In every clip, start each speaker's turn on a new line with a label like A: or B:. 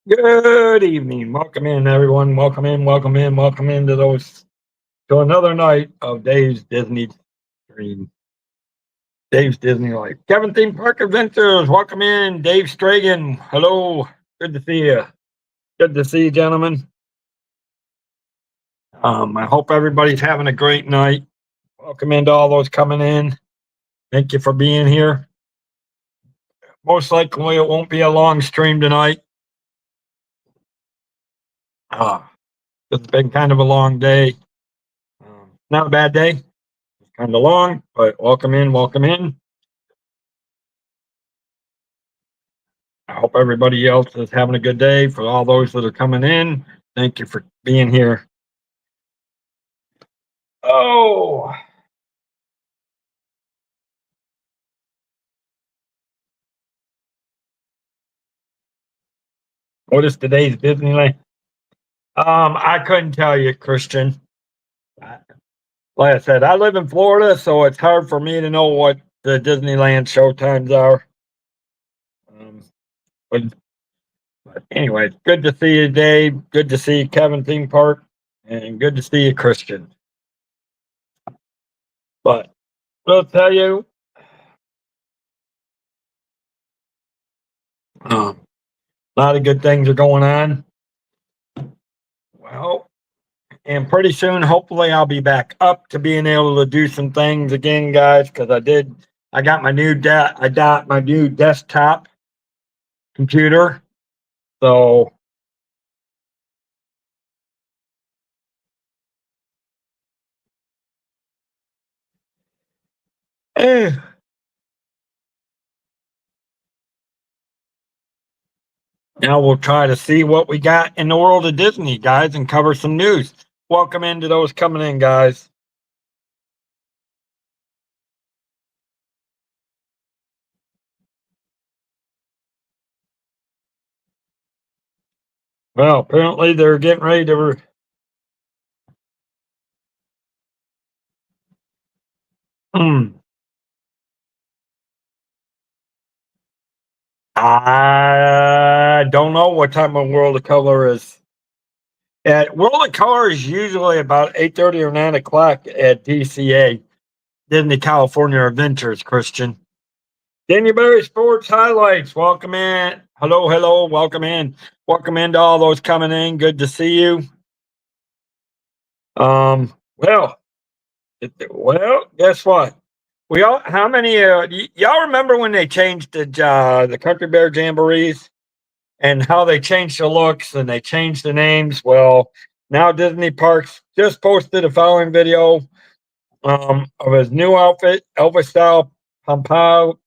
A: Good evening. Welcome in, everyone. Welcome in, welcome in, welcome into to another night of Dave's Disney Dream. Dave's Disney Life. Kevin Theme Park Adventures. Welcome in, Dave Stragan. Hello. Good to see you. Good to see you, gentlemen. I hope everybody's having a great night. Welcome into all those coming in. Thank you for being here. Most likely, it won't be a long stream tonight. Uh, it's been kind of a long day. Not a bad day. Kind of long, but welcome in, welcome in. I hope everybody else is having a good day. For all those that are coming in, thank you for being here. Oh, what is today's Disneyland? I couldn't tell you, Christian. Like I said, I live in Florida, so it's hard for me to know what the Disneyland show times are. Um, but, but anyway, good to see you, Dave. Good to see you, Kevin Theme Park, and good to see you, Christian. But I'll tell you, a lot of good things are going on. Well, and pretty soon, hopefully, I'll be back up to being able to do some things again, guys. Because I got I got my new desktop computer. So eh, now we'll try to see what we got in the world of Disney, guys, and cover some news. Welcome into those coming in, guys. Well, apparently they're getting ready to. I don't know what time of World of Color is. At World of Color is usually about 8:30 or 9 o'clock at DCA, Disney California Adventures, Christian. Danny Sports Highlights. Welcome in. Hello, hello. Welcome in. Welcome into all those coming in. Good to see you. Well, guess what? We all how many y'all remember when they changed the Country Bear Jamborees and how they changed the looks and they changed the names? Well, now Disney Parks just posted a following video of his new outfit, Elvis style pompadour,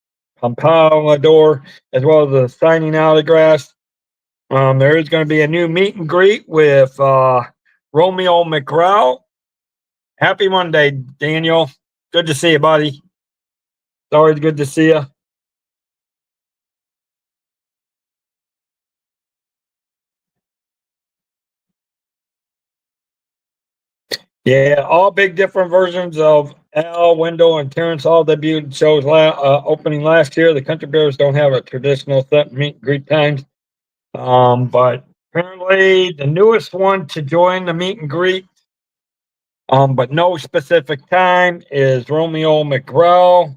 A: as well as the signing autographs. There is going to be a new meet and greet with Romeo McGraw. Happy Monday, Daniel. Good to see you, buddy. It's always good to see you. Yeah, all big different versions of Al, Wendell, and Terrence all debuted shows opening last year. The Country Bears don't have a traditional set meet and greet times. But apparently the newest one to join the meet and greet, but no specific time, is Romeo McGraw.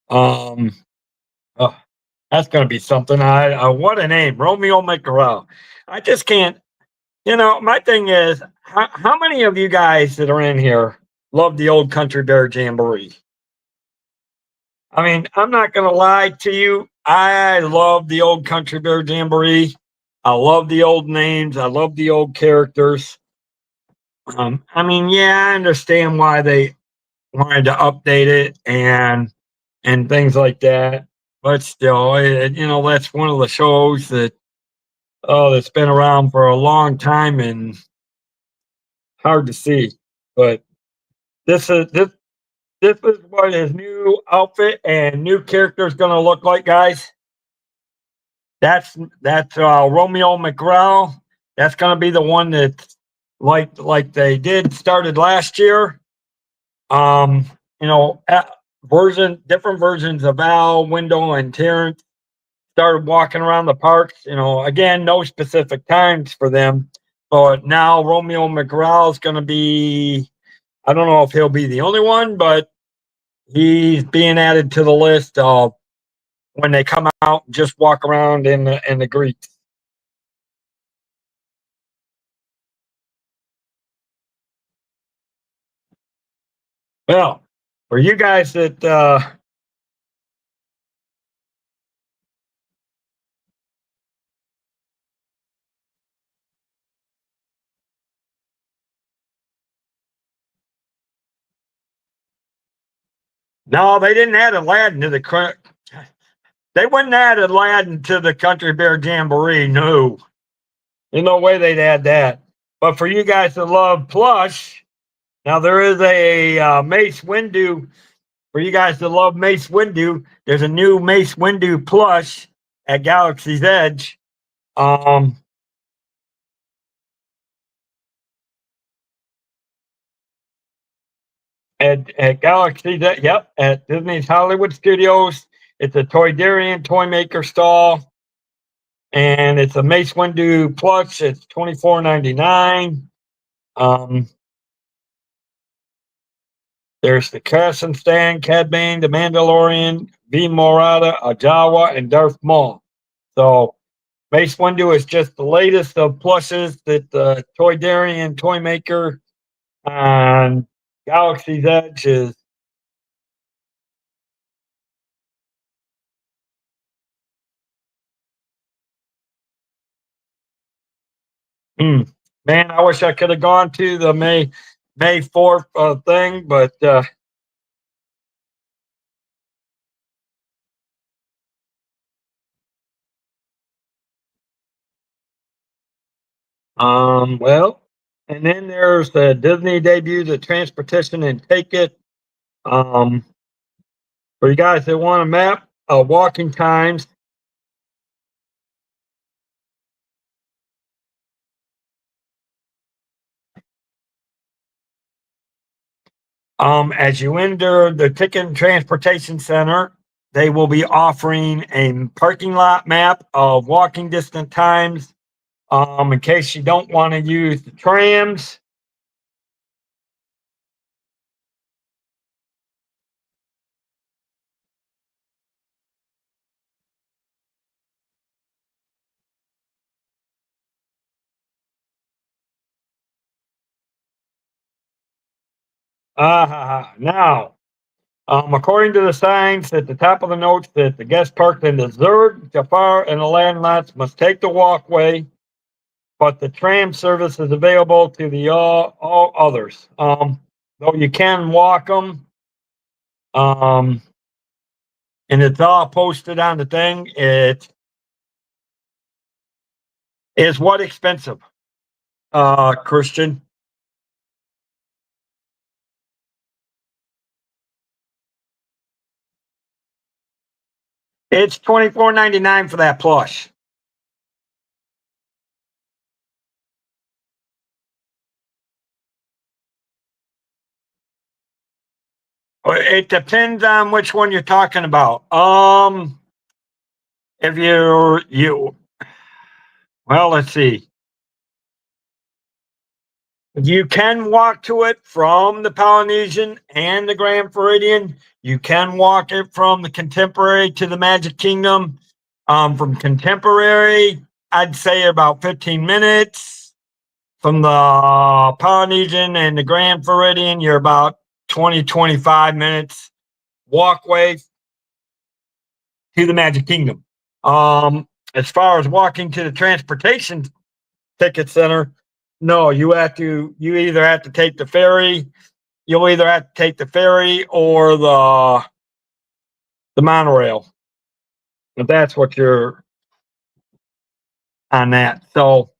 A: Um, oh, that's going to be something. I what a name, Romeo McGraw. I just can't. My thing is, how many of you guys that are in here love the old Country Bear Jamboree? I mean, I'm not going to lie to you. I love the old Country Bear Jamboree. I love the old names. I love the old characters. I mean, yeah, I understand why they wanted to update it and things like that, but still, that's one of the shows that's been around for a long time and hard to see. But this is this this is what his new outfit and new character is going to look like, guys. That's Romeo McGraw. That's going to be the one that like they did started last year. Um, you know, different versions of Al, Wendell, and Terrence started walking around the parks. You know, again, no specific times for them, but now Romeo McGraw is going to be. I don't know if he'll be the only one, but he's being added to the list of when they come out and just walk around in the Greeks. Well, for you guys that no, they didn't add Aladdin to the. They wouldn't add Aladdin to the Country Bear Jamboree. No, there's no way they'd add that. But for you guys that love plush, now there is a Mace Windu. For you guys that love Mace Windu, there's a new Mace Windu plush at Galaxy's Edge. At Galaxy's Edge, yep, at Disney's Hollywood Studios. It's a Toydarian toy maker stall, and it's a Mace Windu plush. It's $24.99. There's the Cassian Stan, Cad Bane, the Mandalorian, V Morada, Ajawa, and Darth Maul. So Mace Windu is just the latest of plushes that the Toydarian toy maker on Galaxy's Edge is. Man, I wish I could have gone to the May 4th thing, but well, and then there's the Disney debut, the Transportation and Take It. For you guys that want a map of walking times, as you enter the Ticket and Transportation Center, they will be offering a parking lot map of walking distance times. In case you don't want to use the trams. Now, according to the signs at the top of the notes that the guest parked in the Zurg, Jafar, and Aladdin lots must take the walkway, but the tram service is available to the all others. Though you can walk them, and it's all posted on the thing. It is what expensive, Christian? It's $24.99 for that plush. It depends on which one you're talking about. If well, let's see. You can walk to it from the Polynesian and the Grand Floridian. You can walk it from the Contemporary to the Magic Kingdom. From Contemporary, I'd say about 15 minutes. From the Polynesian and the Grand Floridian, you're about 20-25 minutes walkway to the Magic Kingdom. As far as walking to the Transportation Ticket Center, no, you either have to take the ferry. You'll either have to take the ferry or the monorail. If that's what you're on that. So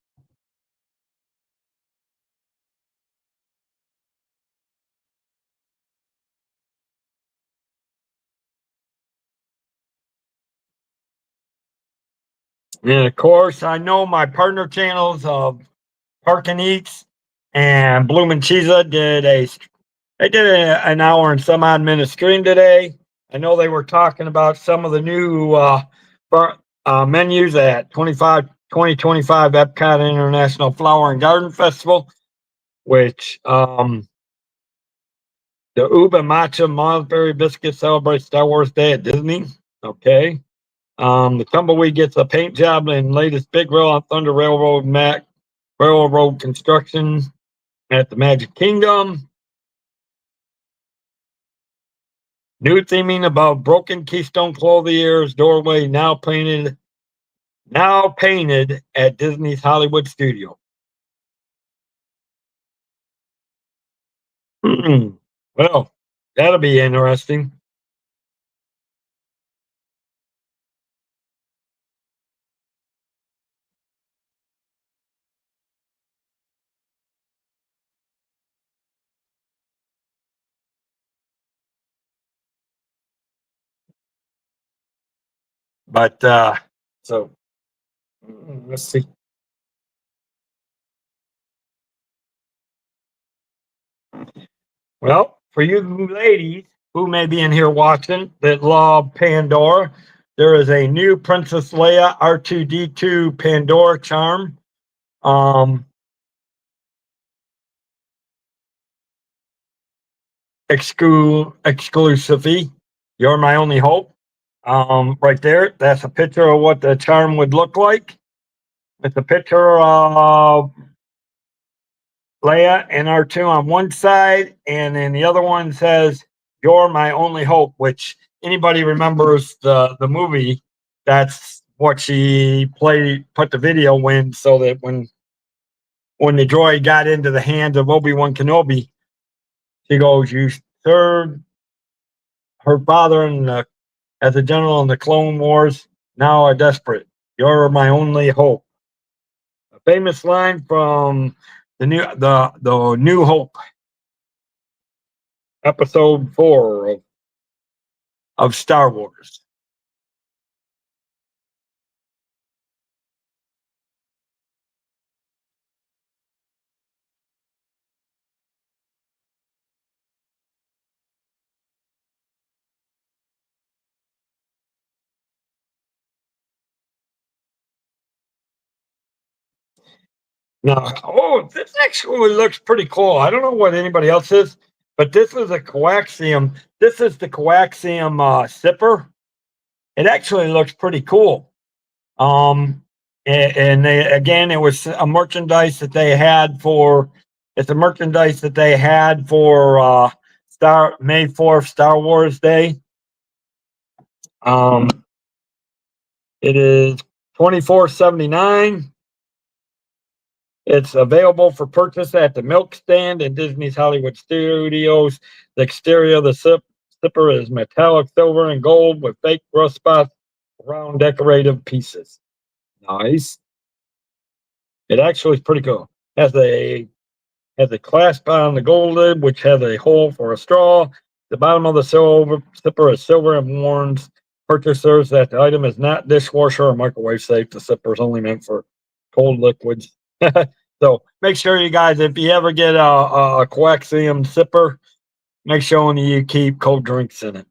A: and of course, I know my partner channels of Park and Eats and Bloomin' Cheesa did an hour and some odd minute stream today. I know they were talking about some of the new menus at 2025 Epcot International Flower and Garden Festival, which the Uba Matcha Mossberry Biscuit celebrates Star Wars Day at Disney. Okay. The Tumbleweed gets a paint job and latest big rail on Thunder Railroad construction at the Magic Kingdom. New theming about broken Keystone Clothier's doorway now painted at Disney's Hollywood studio. Well, that'll be interesting. But so let's see. Well, for you ladies who may be in here watching that love Pandora, there is a new Princess Leia R2D2 Pandora charm. Exclusively, You're My Only Hope. Right there, that's a picture of what the charm would look like. It's a picture of Leia and R2 on one side, and then the other one says, "You're my only hope," which anybody remembers the movie, that's what she put the video in, so that when the droid got into the hands of Obi-Wan Kenobi, she goes, "You served her father as a general in the Clone Wars, now are desperate. You're my only hope." A famous line from the New Hope, Episode 4 of Star Wars. Now, this actually looks pretty cool. I don't know what anybody else is, but this is a coaxium. This is the coaxium sipper. It actually looks pretty cool. And it was a merchandise that they had for. It's a merchandise that they had for May 4th, Star Wars Day. It is $24.79. It's available for purchase at the milk stand in Disney's Hollywood Studios. The exterior of the zipper is metallic silver and gold with fake rust spots around decorative pieces. Nice. It actually is pretty cool. Has a clasp on the gold lid, which has a hole for a straw. The bottom of the zipper is silver and warns purchasers that the item is not dishwasher or microwave safe. The zipper is only meant for cold liquids. So make sure you guys, if you ever get a coaxium zipper, make sure you keep cold drinks in it.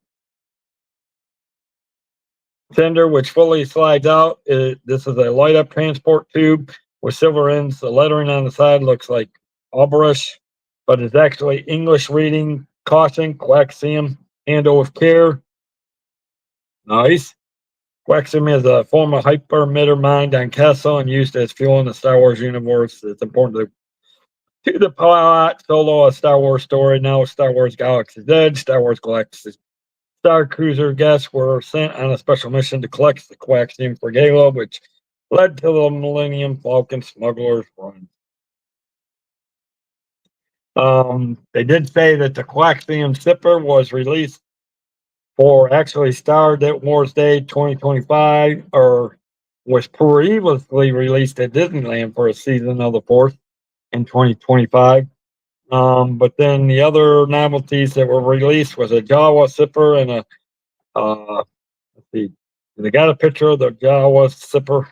A: Tender, which fully slides out. This is a light up transport tube with silver ends. The lettering on the side looks like Albrecht, but it's actually English reading. Caution, coaxium, handle with care. Nice. Coaxium is a form of hyper-emitter mined on Kessel and used as fuel in the Star Wars universe. It's important to the plot. Solo, a Star Wars story. Now Star Wars Galaxy's Edge. Star Wars Galactus Star Cruiser guests were sent on a special mission to collect the coaxium for Gala, which led to the Millennium Falcon Smuggler's Run. They did say that the coaxium zipper was released for actually Star Wars Day 2025, or was previously released at Disneyland for a season of the Force in 2025. But then the other novelties that were released was a Jawa zipper and a let's see, they got a picture of the Jawa zipper.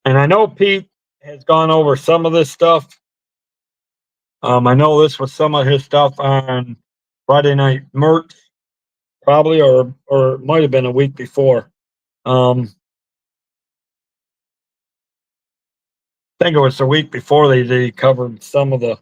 A: And I know Pete has gone over some of this stuff. I know this was some of his stuff on Friday Night Merch. probably, or it might have been a week before. I think it was the week before they covered some of the.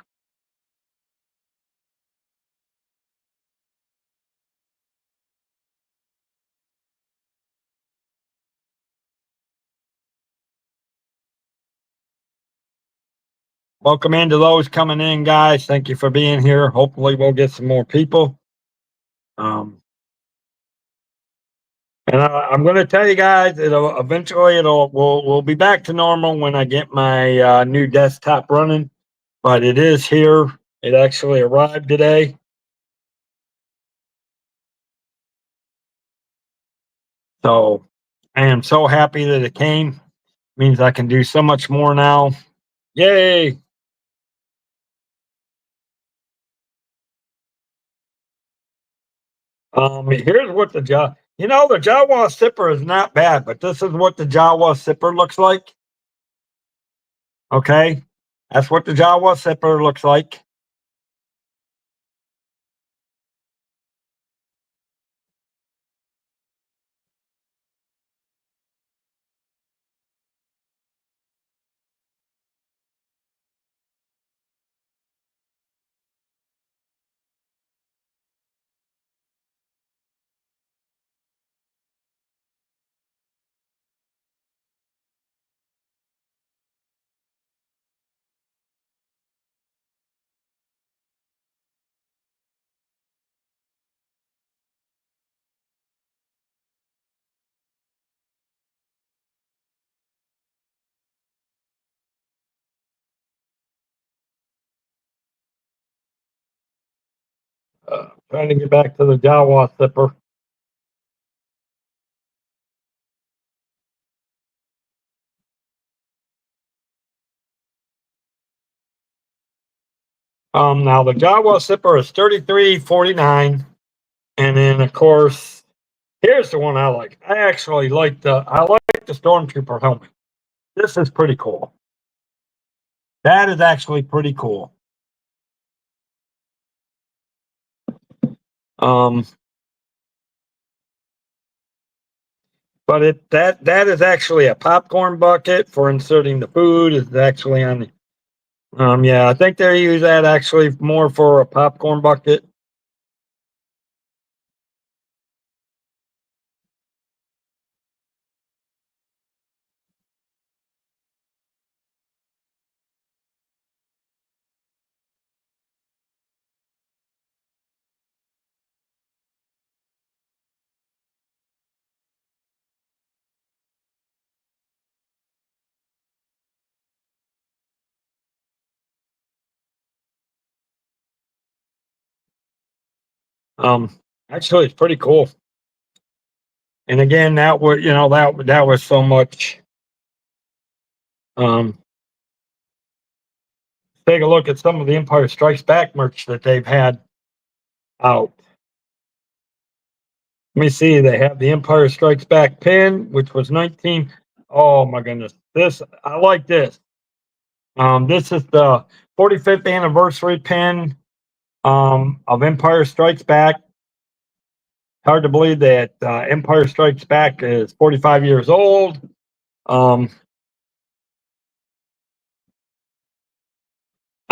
A: Welcome into those coming in, guys. Thank you for being here. Hopefully, we'll get some more people. And I'm going to tell you guys, it'll eventually we'll be back to normal when I get my new desktop running. But it is here. It actually arrived today. So I am so happy that it came. Means I can do so much more now. Yay! Here's what the Jawa. You know, the Jawa sipper is not bad, but this is what the Jawa sipper looks like. Okay, that's what the Jawa sipper looks like. Trying to get back to the Jawa sipper. Now the Jawa sipper is $33.49, and then of course, here's the one I like. I actually like the Stormtrooper helmet. This is pretty cool. That is actually pretty cool. But that is actually a popcorn bucket for inserting the food. It's actually on the. Yeah, I think they use that actually more for a popcorn bucket. Actually, it's pretty cool. And again, that was that was so much. Take a look at some of the Empire Strikes Back merch that they've had out. Let me see. They have the Empire Strikes Back pin, which was 19. Oh my goodness, this I like this. This is the 45th anniversary pin of Empire Strikes Back. Hard to believe that Empire Strikes Back is 45 years old. I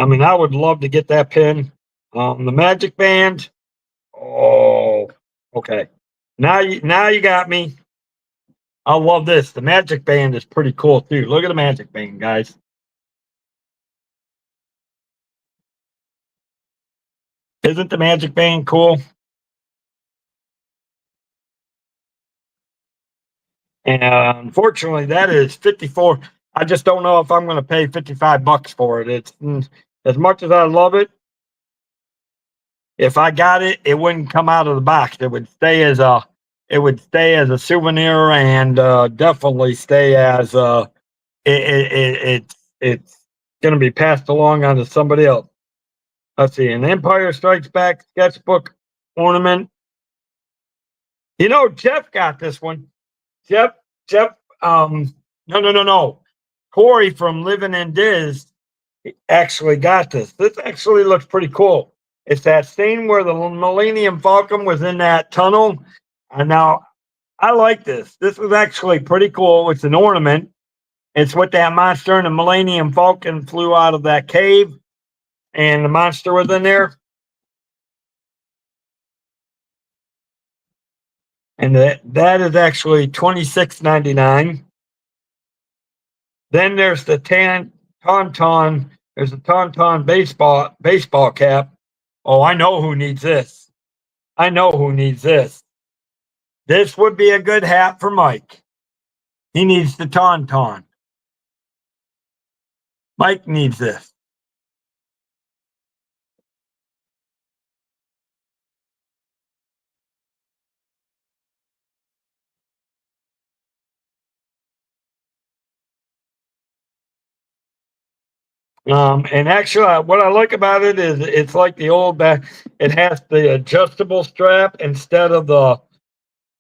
A: mean, I would love to get that pin. The Magic Band. Oh, okay. Now you got me. I love this. The Magic Band is pretty cool too. Look at the Magic Band, guys. Isn't the Magic Band cool? And unfortunately, that is 54. I just don't know if I'm going to pay $55 for it. It's as much as I love it. If I got it, it wouldn't come out of the box. It would stay as a souvenir, and definitely stay as it's going to be passed along on to somebody else. Let's see, an Empire Strikes Back sketchbook ornament. You know, Jeff got this one. Jeff, no. Corey from Living in Diz actually got this. This actually looks pretty cool. It's that scene where the Millennium Falcon was in that tunnel. And now I like this. This was actually pretty cool. It's an ornament. It's with that monster, and the Millennium Falcon flew out of that cave, and the monster was in there. And that is actually $26.99. Then there's the Tauntaun. There's a Tauntaun baseball cap. Oh, I know who needs this. I know who needs this. This would be a good hat for Mike. He needs the Tauntaun. Mike needs this. And actually, what I like about it is it's like the old back. It has the adjustable strap instead of the.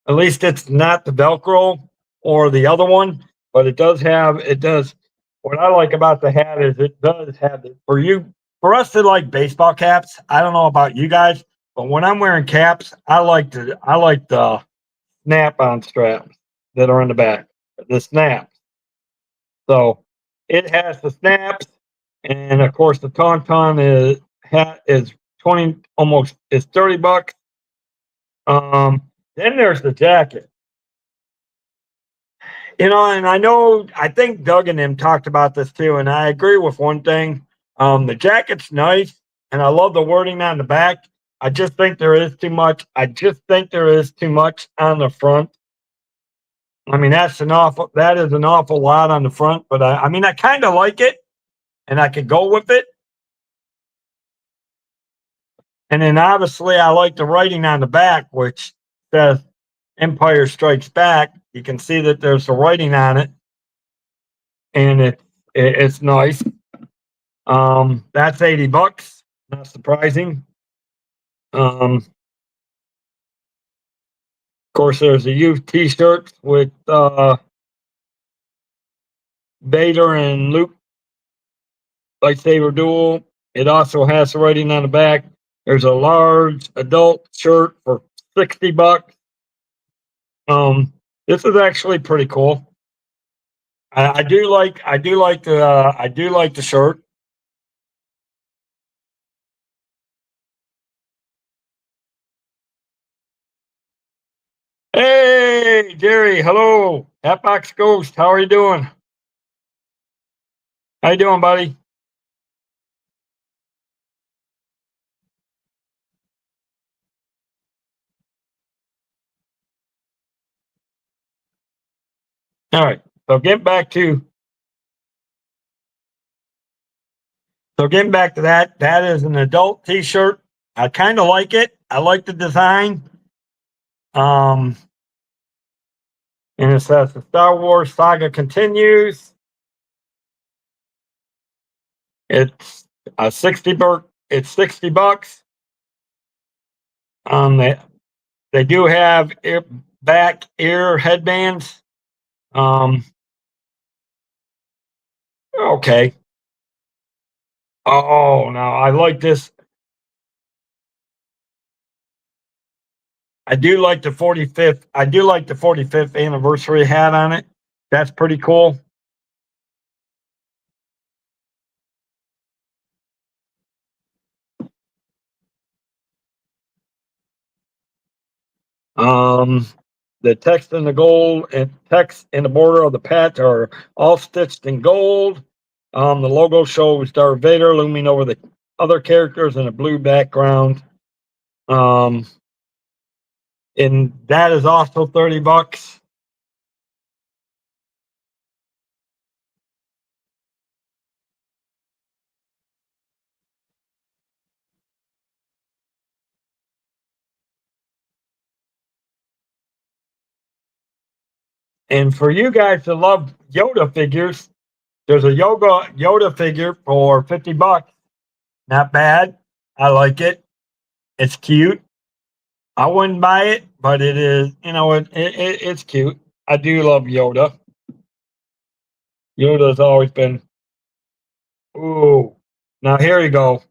A: At least it's not the Velcro or the other one, but it does have. It does. What I like about the hat is it does have it for you. For us that like baseball caps, I don't know about you guys, but when I'm wearing caps, I like the snap-on straps that are in the back. The snaps. So it has the snaps, and of course the Tauntaun is hat is 20 almost is $30. Then there's the jacket. And I think Doug and them talked about this too, and I agree with one thing. The jacket's nice, and I love the wording on the back. I just think there is too much. I just think there is too much on the front. I mean, that is an awful lot on the front, but I mean, I kind of like it, and I could go with it. And then obviously, I like the writing on the back, which says Empire Strikes Back. You can see that there's the writing on it, and it's nice. That's $80. Not surprising. Of course, there's a youth T-shirt with Vader and Luke lightsaber duel. It also has the writing on the back. There's a large adult shirt for $60. This is actually pretty cool. I do like the shirt. Hey, Jerry. Hello. Hatbox Ghost. How are you doing? How you doing, buddy? All right. So getting back to that is an adult T-shirt. I kind of like it. I like the design. Um, and it says the Star Wars saga continues. It's a 60 buck. It's $60. They do have back ear headbands. Okay. Oh, now I like this. I do like the 45th. I do like the 45th anniversary hat on it. That's pretty cool. Um, the text in the gold and text in the border of the patch are all stitched in gold. The logo shows Darth Vader looming over the other characters in a blue background. And that is also $30. And for you guys that love Yoda figures, there's a Yoda figure for $50. Not bad. I like it. It's cute. I wouldn't buy it, but it is, it's cute. I do love Yoda. Yoda's always been, ooh. Now here you go.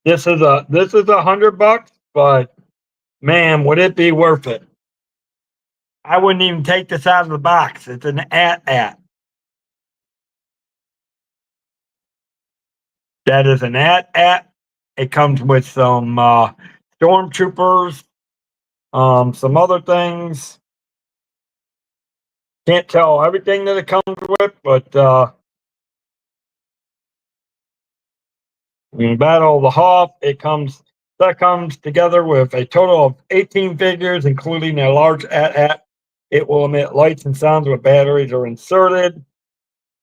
A: This is $100, but man, would it be worth it? I wouldn't even take this out of the box. It's an at. That is an at. It comes with some stormtroopers, some other things. Can't tell everything that it comes with, but in Battle of the Hoth, that comes together with a total of 18 figures, including a large at. It will emit lights and sounds when batteries are inserted.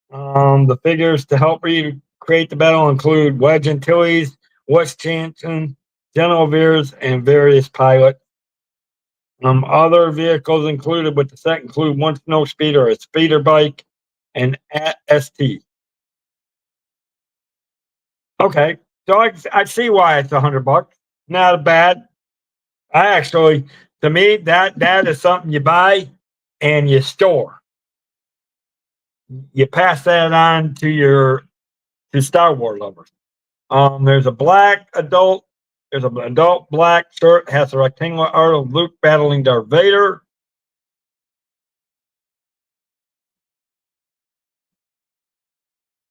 A: The figures to help you create the battle include Wedge Antilles, West Jansen, General Veers, and various pilots. Other vehicles included with the set include one snow speeder, a speeder bike, and at ST. Okay, so I see why it's $100. Not bad. To me, that is something you buy and you store. You pass that on to Star Wars lovers. There's an adult black shirt, has a rectangular art of Luke battling Darth Vader.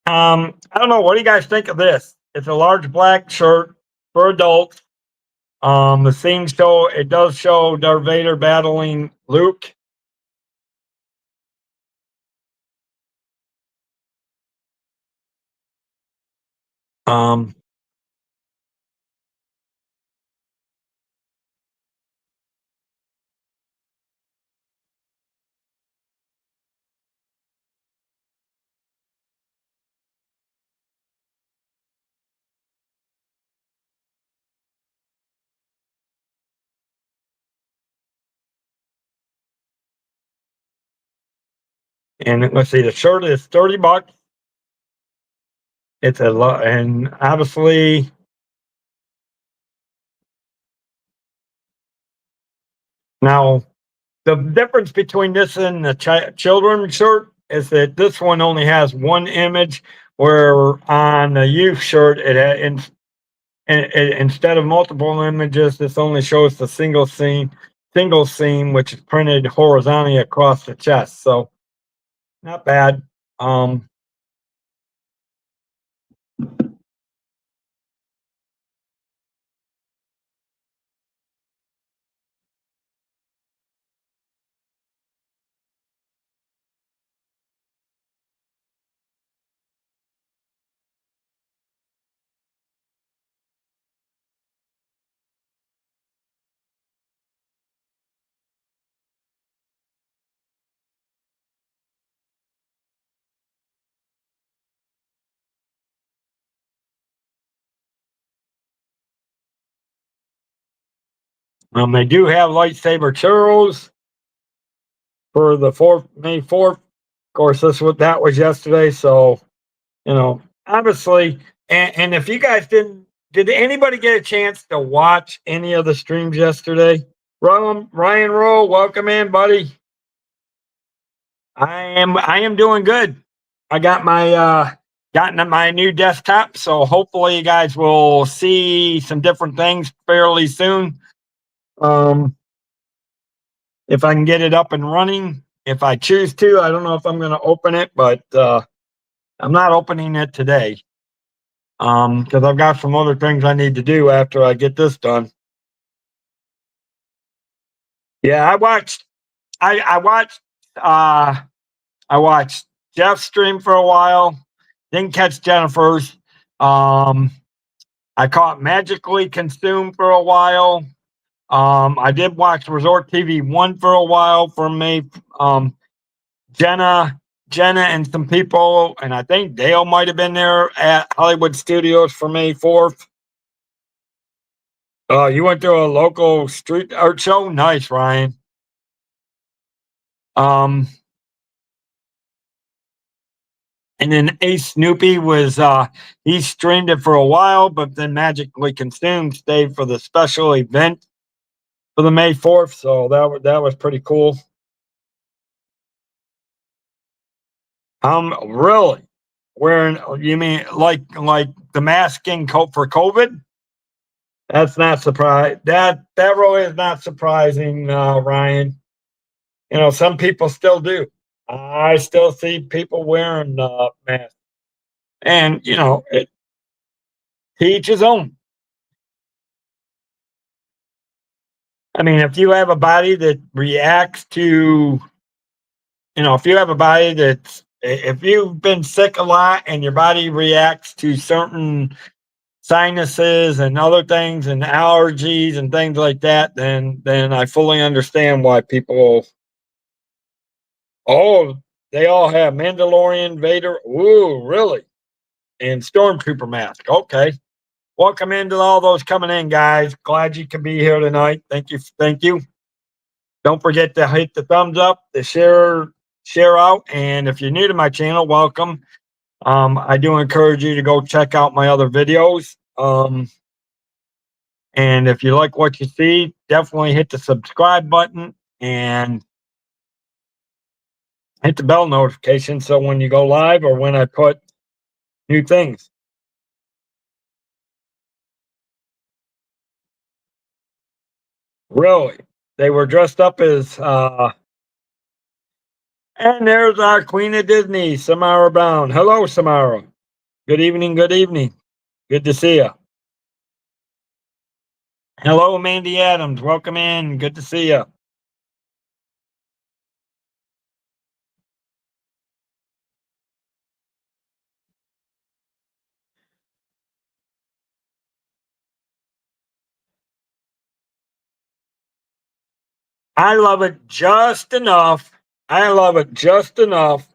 A: I don't know. What do you guys think of this? It's a large black shirt for adults. It does show Darth Vader battling Luke. Um, and let's see, the shirt is $30. It's a lot, and obviously, now the difference between this and the children's shirt is that this one only has one image, where on the youth shirt instead of multiple images, this only shows the single seam, which is printed horizontally across the chest. So not bad. They do have lightsaber churros for the May 4th. Of course, that was yesterday. So, obviously, and if you guys did anybody get a chance to watch any of the streams yesterday? Ryan Rowe, welcome in, buddy. I am doing good. I got gotten my new desktop, so hopefully you guys will see some different things fairly soon. If I can get it up and running, if I choose to, I don't know if I'm going to open it, but I'm not opening it today because I've got some other things I need to do after I get this done. Yeah, I watched Jeff's stream for a while. Didn't catch Jennifer's. I caught Magically Consumed for a while. I did watch Resort TV 1 for a while for me. Jenna and some people, and I think Dale might have been there at Hollywood Studios for May 4th. You went to a local street art show? Nice, Ryan. And then Ace Snoopy he streamed it for a while, but then Magically Consumed stayed for the special event for the May 4th. So that was pretty cool. Really? Wearing, you mean like the masking coat for COVID? That's not surprise. That really is not surprising, Ryan. You know, some people still do. I still see people wearing masks, and you know, to each his own. I mean, if you have a body that reacts to, you know, if you have a body that's, if you've been sick a lot and your body reacts to certain sinuses and other things and allergies and things like that, then I fully understand why people. Oh, they all have Mandalorian, Vader. Ooh, really? And Stormtrooper mask. Okay. Welcome into all those coming in, guys. Glad you could be here tonight. Thank you. Thank you. Don't forget to hit the thumbs up, the share out, and if you're new to my channel, welcome. I do encourage you to go check out my other videos. And if you like what you see, definitely hit the subscribe button and hit the bell notification so when you go live or when I put new things. Really, they were dressed up as and there's our Queen of Disney, Samara Brown. Hello, Samara. Good evening. Good evening. Good to see you. Hello, Mandy Adams. Welcome in. Good to see you. I love it just enough. I love it just enough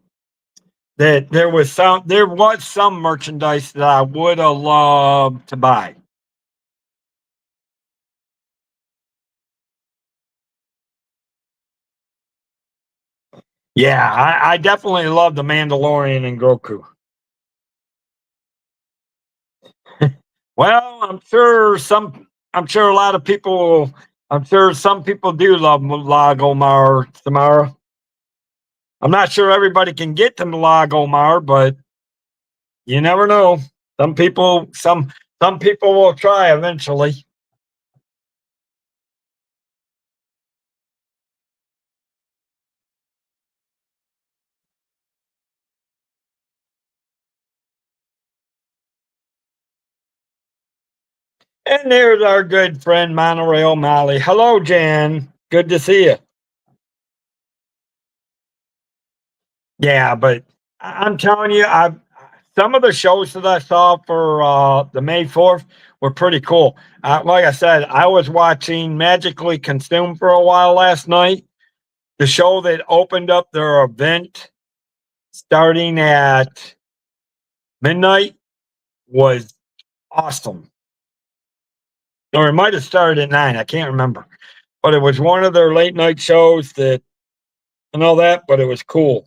A: that there was some merchandise that I would have loved to buy. Yeah, I definitely love the Mandalorian and Grogu. Well, I'm sure a lot of people, I'm sure some people do love Lagomar, Samara. I'm not sure everybody can get to Lagomar, but you never know. Some people will try eventually. And there's our good friend Monorail Molly. Hello, Jan. Good to see you. Yeah, but I'm telling you, I some of the shows that I saw for the May 4th were pretty cool. Like I said, I was watching Magically Consumed for a while last night. The show that opened up their event starting at midnight was awesome. Or it might have started at 9. I can't remember. But it was one of their late night shows that and all that, but it was cool.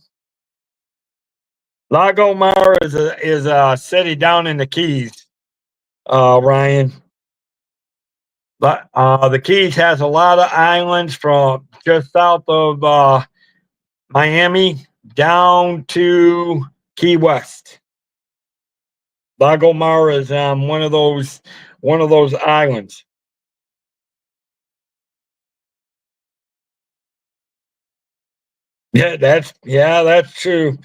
A: Lago Mar is a city down in the Keys, Ryan. But the Keys has a lot of islands from just south of Miami down to Key West. Lago Mar is one of those islands. Yeah, that's true.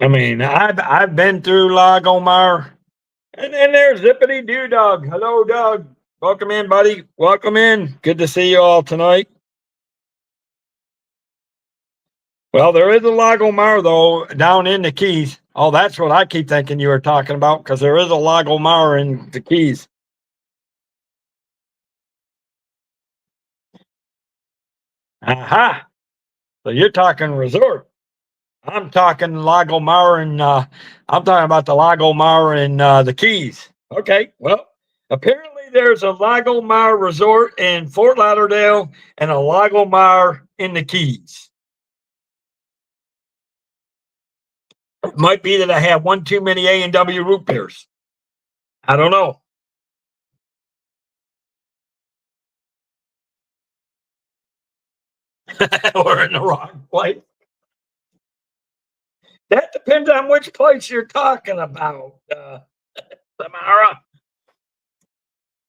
A: I mean, I've been through Lago Mar. And then there's Zippity Doo Dog. Hello, Doug. Welcome in, buddy. Welcome in. Good to see you all tonight. Well, there is a Lago Mar, though, down in the Keys. Oh, that's what I keep thinking you were talking about because there is a Lago Mar in the Keys. Aha. So you're talking resort. I'm talking Lago Mar and I'm talking about the Lago Mar in the Keys. Okay. Well, apparently there's a Lago Mar resort in Fort Lauderdale and a Lago Mar in the Keys. It might be that I have one too many A&W root beers. I don't know. We're in the wrong place. That depends on which place you're talking about, Samara.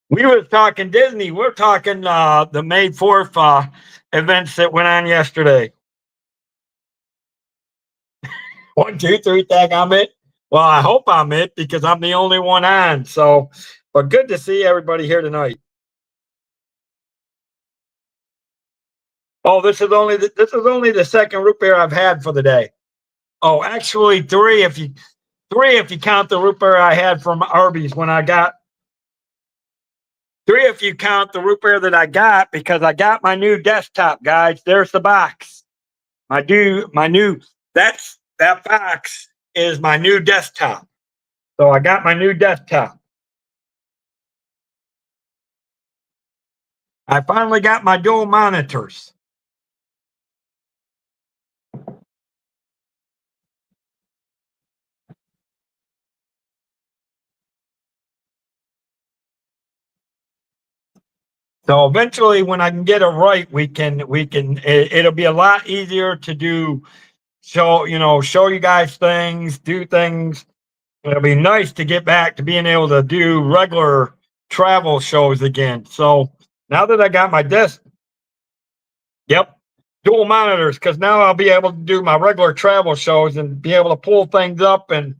A: We were talking Disney. We're talking the May 4th events that went on yesterday. 1, 2, 3, tag I'm it. Well, I hope I'm it because I'm the only one on. So, but good to see everybody here tonight. Oh, this is only the second root beer I've had for the day. Oh, actually three if you count the root beer I had from Arby's when I got three if you count the root beer that I got because I got my new desktop, guys. There's the box. That box is my new desktop. So I got my new desktop. I finally got my dual monitors. So eventually when I can get it right, it'll be a lot easier to do show you guys things, do things. It'll be nice to get back to being able to do regular travel shows again. So now that I got my desk, yep, dual monitors, because now I'll be able to do my regular travel shows and be able to pull things up and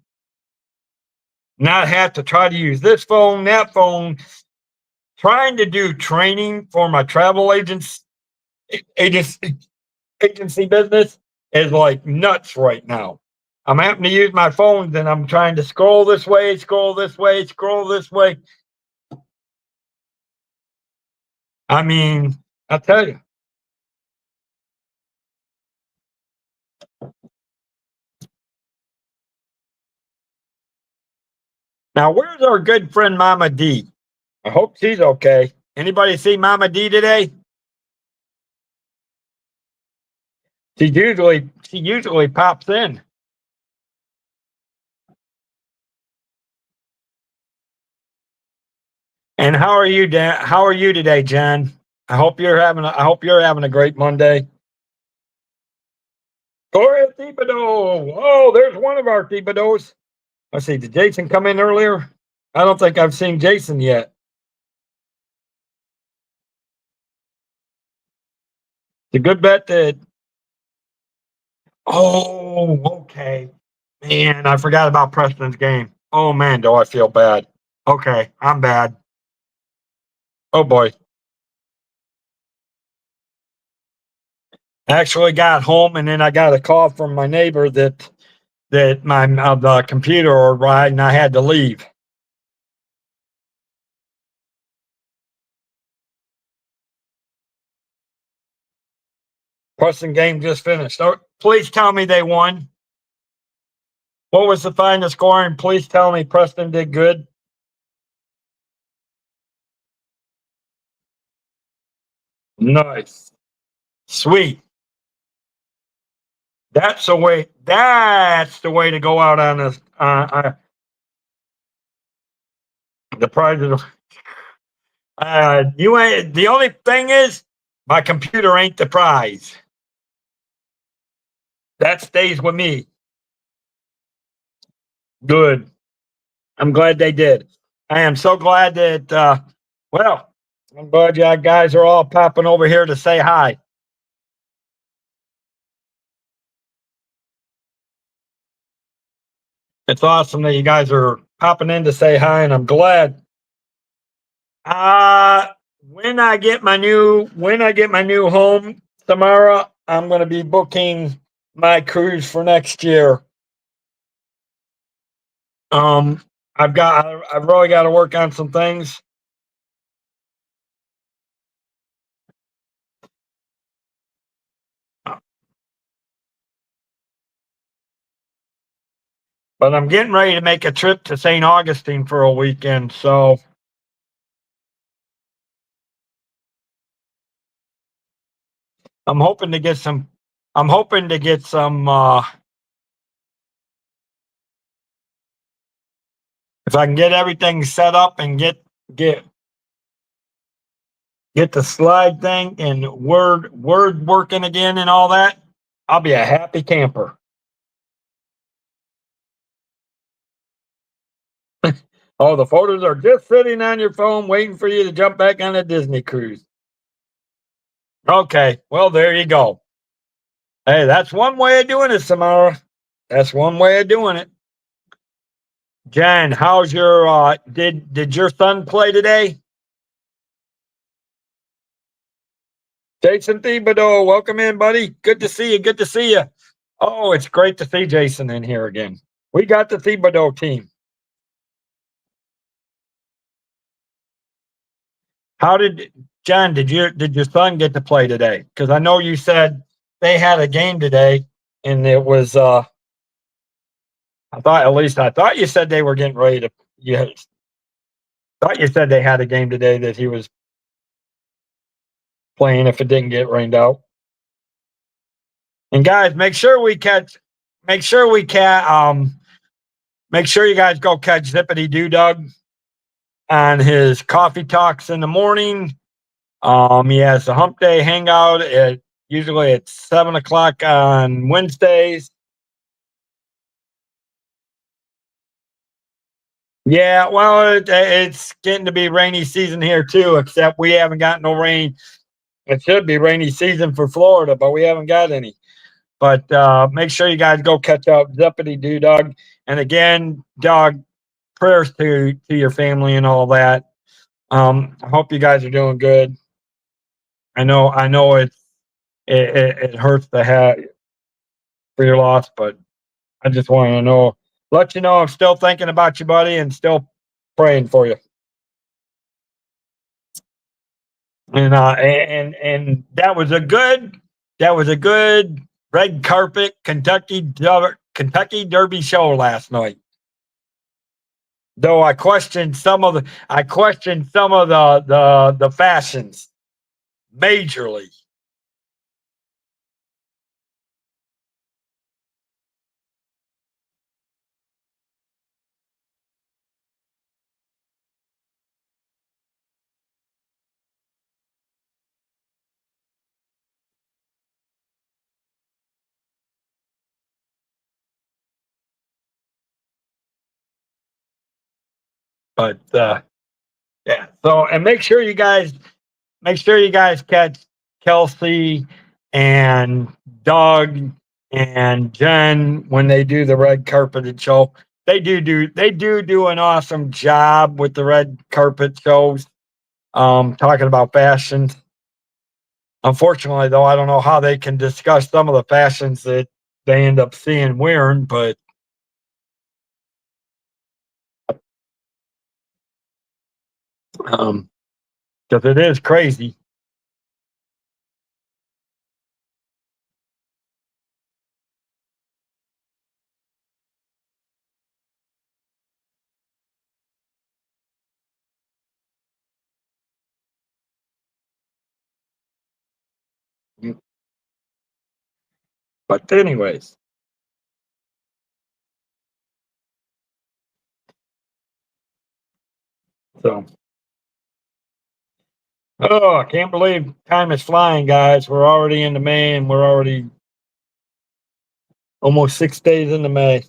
A: not have to try to use this phone, that phone. Trying to do training for my travel agency business is like nuts right now. I'm having to use my phone and I'm trying to scroll this way, scroll this way, scroll this way. I mean, I'll tell you. Now, where's our good friend Mama D? I hope she's okay. Anybody see Mama D today? She usually pops in. And how are you, Dan? How are you today, Jen? I hope you're having a great Monday. Gloria Thibodeau. Oh, there's one of our Thibodeaus. Let's see. Did Jason come in earlier? I don't think I've seen Jason yet. It's a good bet that. Oh, okay. Man, I forgot about Preston's game. Oh man, do I feel bad. Okay, I'm bad. Oh boy. I actually got home and then I got a call from my neighbor that my the computer or right and I had to leave. Preston game just finished. Oh, please tell me they won. What was the final score? And please tell me Preston did good. Nice. Sweet. That's the way. That's the way to go out on this. The prize of you ain't. The only thing is, my computer ain't the prize. That stays with me. Good. I'm glad they did. I am so glad that. Well, I'm glad you guys are all popping over here to say hi. It's awesome that you guys are popping in to say hi, and I'm glad. Uh when I get my new home, Tamara, I'm gonna be booking my cruise for next year. Um I've really got to work on some things. But I'm getting ready to make a trip to St. Augustine for a weekend, so I'm hoping to get some I'm hoping to get some if I can get everything set up and get get the slide thing and word working again and all that, I'll be a happy camper. Oh, the photos are just sitting on your phone waiting for you to jump back on a Disney cruise. Okay, well, there you go. Hey, that's one way of doing it, Samara. That's one way of doing it. Jen, how's your did your son play today? Jason Thibodeau, welcome in, buddy. Good to see you. Good to see you. Oh, it's great to see Jason in here again. We got the Thibodeau team. How did John? Did your son get to play today? Because I know you said they had a game today, and it was. I thought you said they were getting ready to. You thought you said they had a game today that he was playing if it didn't get rained out. And guys, make sure we catch. Make sure we can. Make sure you guys go catch Zippity Doo Doug on his coffee talks in the morning. He has the Hump Day Hangout at usually at 7 o'clock on Wednesdays. Yeah, well, it's getting to be rainy season here too. Except we haven't got no rain. It should be rainy season for Florida, but we haven't got any. But make sure you guys go catch up Zippity Doo Dog. And again, dog, prayers to your family and all that. I hope you guys are doing good. I know it hurts to have for your loss, but I just want to let you know I'm still thinking about you, buddy, and still praying for you. And that was a good red carpet Kentucky Derby show last night. Though I questioned some of the fashions majorly. But yeah. So and make sure you guys catch Kelsey and Doug and Jen when they do the red carpeted show. They do an awesome job with the red carpet shows. Talking about fashions. Unfortunately, though, I don't know how they can discuss some of the fashions that they end up seeing wearing, but because it is crazy. But anyways, so oh, I can't believe time is flying, guys. We're already into May, and we're already almost 6 days into May.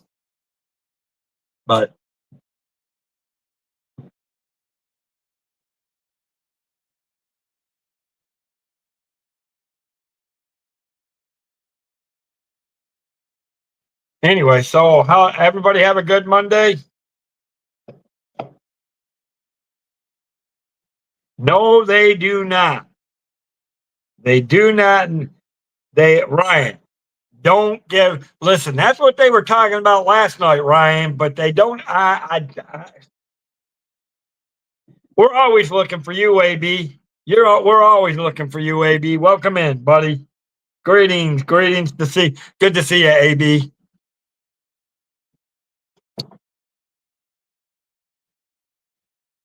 A: But anyway, so how everybody have a good Monday? No, they do not. They do not. They Ryan, don't give. Listen, that's what they were talking about last night, Ryan. But they don't. We're always looking for you, AB. We're always looking for you, AB. Welcome in, buddy. Greetings to see. Good to see you, AB.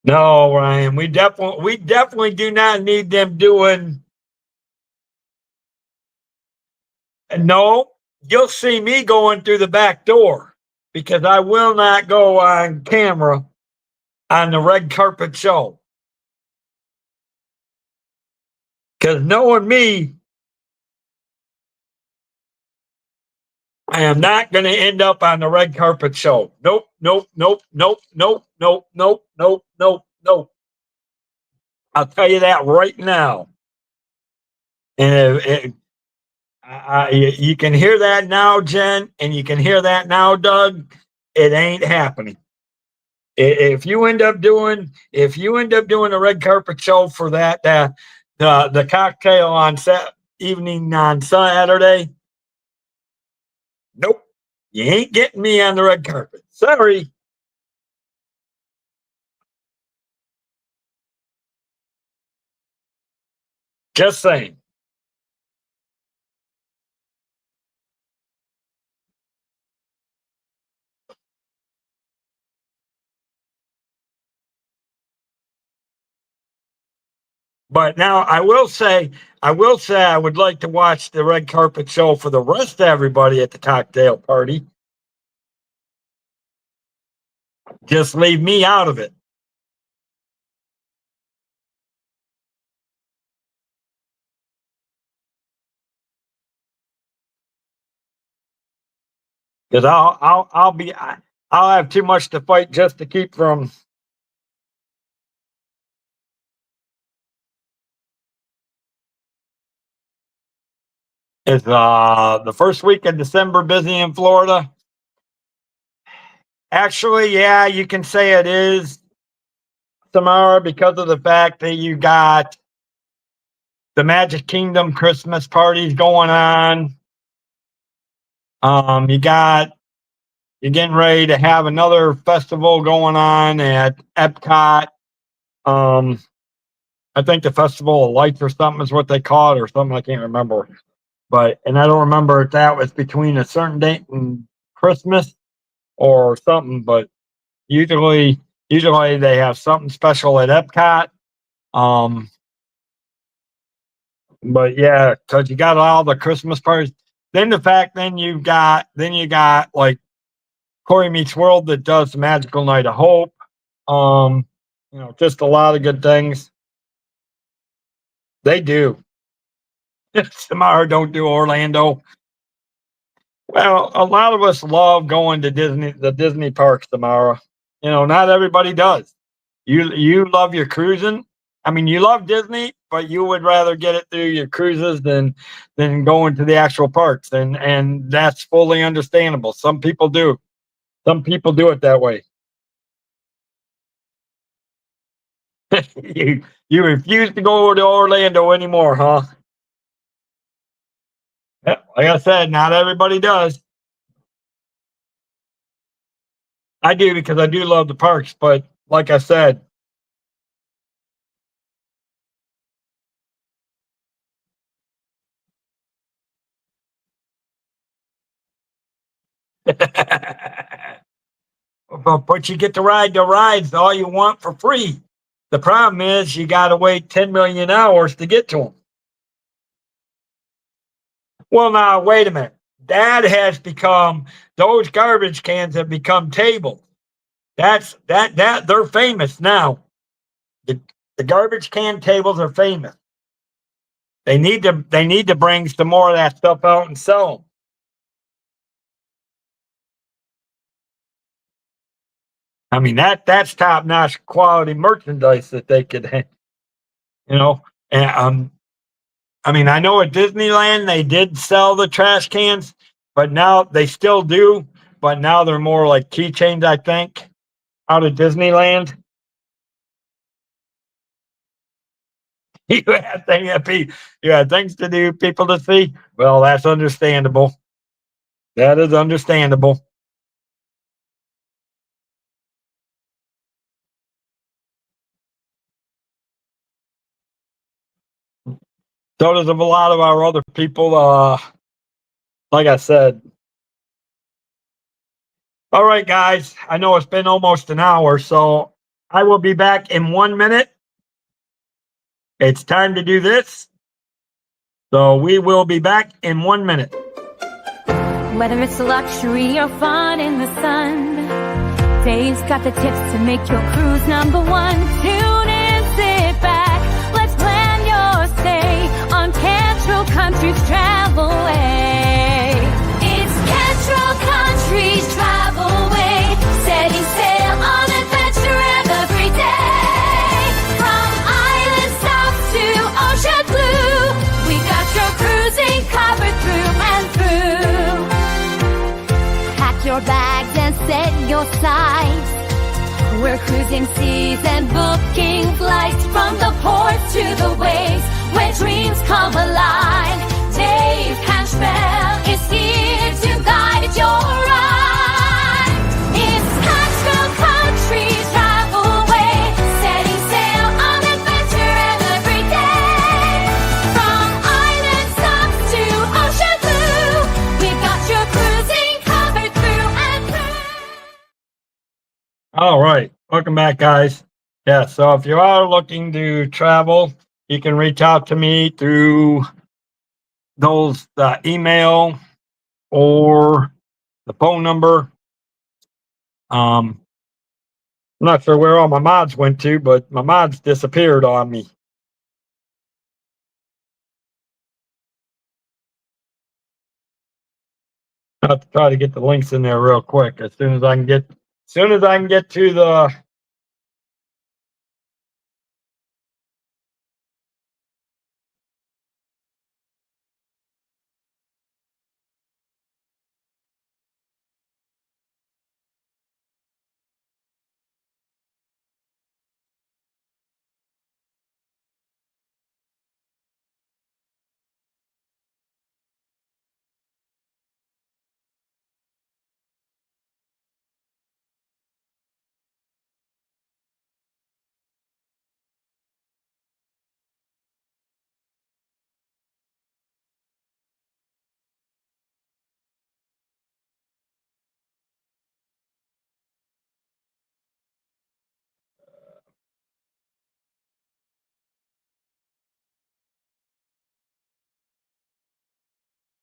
A: No, Ryan, we definitely do not need them doing. No, you'll see me going through the back door because I will not go on camera on the red carpet show. Because knowing me, I am not going to end up on the red carpet show. Nope, nope, nope, nope, nope, nope, nope, nope, nope, nope. I'll tell you that right now. And you can hear that now, Jen, and you can hear that now, Doug. It ain't happening. If you end up doing a red carpet show for that, the cocktail on evening on Saturday, nope, you ain't getting me on the red carpet. Sorry. Just saying. But now I will say I would like to watch the red carpet show for the rest of everybody at the cocktail party. Just leave me out of it. Because I'll have too much to fight just to keep from. Is the first week of December busy in Florida? Actually, yeah, you can say it is, Samara, because of the fact that you got the Magic Kingdom Christmas parties going on. You're getting ready to have another festival going on at Epcot. I think the Festival of Lights or something is what they call it, or something I can't remember. And I don't remember if that was between a certain date and Christmas or something, but usually they have something special at Epcot. But yeah, because you got all the Christmas parties. Then you got like Corey Meets World that does the Magical Night of Hope. Just a lot of good things. They do. Samara don't do Orlando. Well, a lot of us love going to the Disney parks, Samara. Not everybody does. You love your cruising. I mean, you love Disney, but you would rather get it through your cruises than going to the actual parks, and that's fully understandable. Some people do. Some people do it that way. You refuse to go to Orlando anymore, huh? Yeah, like I said, not everybody does. I do, because I do love the parks, but like I said, but you get to ride the rides all you want for free. The problem is you got to wait 10 million hours to get to them. Well, now wait a minute. Those garbage cans have become tables. They're famous now. The garbage can tables are famous. They need to bring some more of that stuff out and sell them. I mean, that's top notch quality merchandise that they could, And I mean, I know at Disneyland they did sell the trash cans, but now they still do. But now they're more like keychains, I think, out of Disneyland. You had things to do, people to see. Well, that's understandable. That is understandable. So does a lot of our other people. Like I said. All right, guys. I know it's been almost an hour, so I will be back in 1 minute. It's time to do this. So we will be back in 1 minute.
B: Whether it's luxury or fun in the sun, Dave's got the tips to make your cruise number one. Tune in, sit back, let's plan your stay on Cantrell Country's Travelway. It's Cantrell your sight. We're cruising seas and booking flights from the ports to the waves where dreams come alive. Dave Cantrell is here to guide your ride. It's Cantrell Country Travel Way, setting sail on adventure every day. From island stops to ocean blue, we've got your cruising covered through and through.
A: All right, welcome back, guys. Yeah, so if you are looking to travel, you can reach out to me through those email or the phone number. I'm not sure where all my mods went to, but my mods disappeared on me. I'll have to try to get the links in there real quick as soon as I can get to the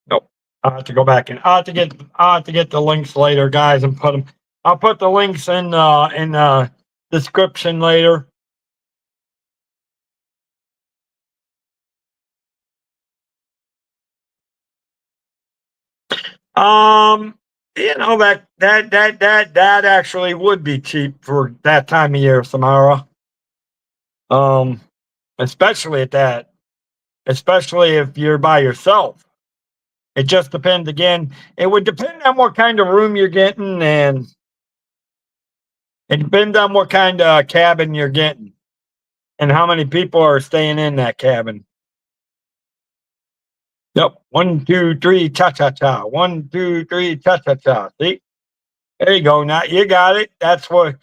A: nope. I'll have to go back and I'll have to get the links later, guys, and put them. I'll put the links in description later. That actually would be cheap for that time of year, Samara. Especially at that, especially if you're by yourself. It just depends again. It would depend on what kind of room you're getting, and it depends on what kind of cabin you're getting and how many people are staying in that cabin. Yep. 1, 2, 3, cha cha cha. 1, 2, 3, cha cha cha. See? There you go. Now you got it. That's what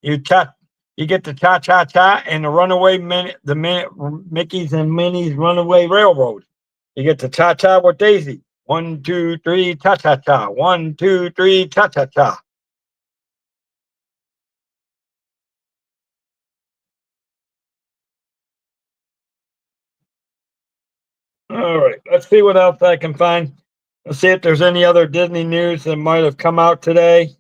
A: you cha. You get the cha cha cha and the runaway Mickey's and Minnie's Runaway Railroad. You get the cha cha with Daisy. 1, 2, 3, cha cha cha. 1, 2, 3, cha cha cha. All right, let's see what else I can find. Let's see if there's any other Disney news that might have come out today.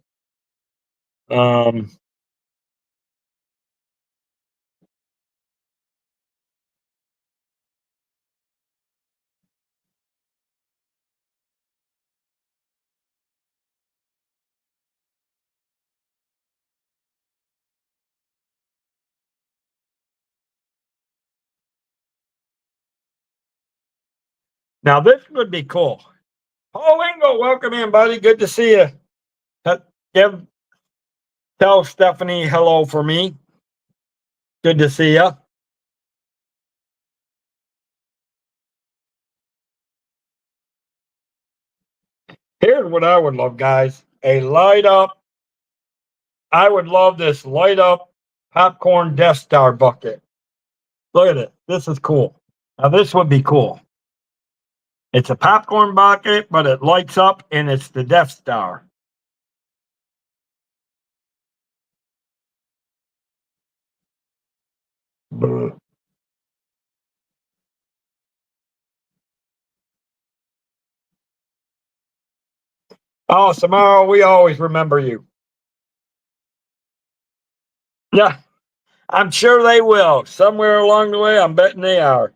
A: Now this would be cool. Paul Lingo, welcome in, buddy. Good to see you. Tell Stephanie hello for me. Good to see you. Here's what I would love, guys. A light up. I would love this light up popcorn Death Star bucket. Look at it. This is cool. Now this would be cool. It's a popcorn bucket, but it lights up and it's the Death Star. Oh, Samara, we always remember you. Yeah, I'm sure they will. Somewhere along the way, I'm betting they are.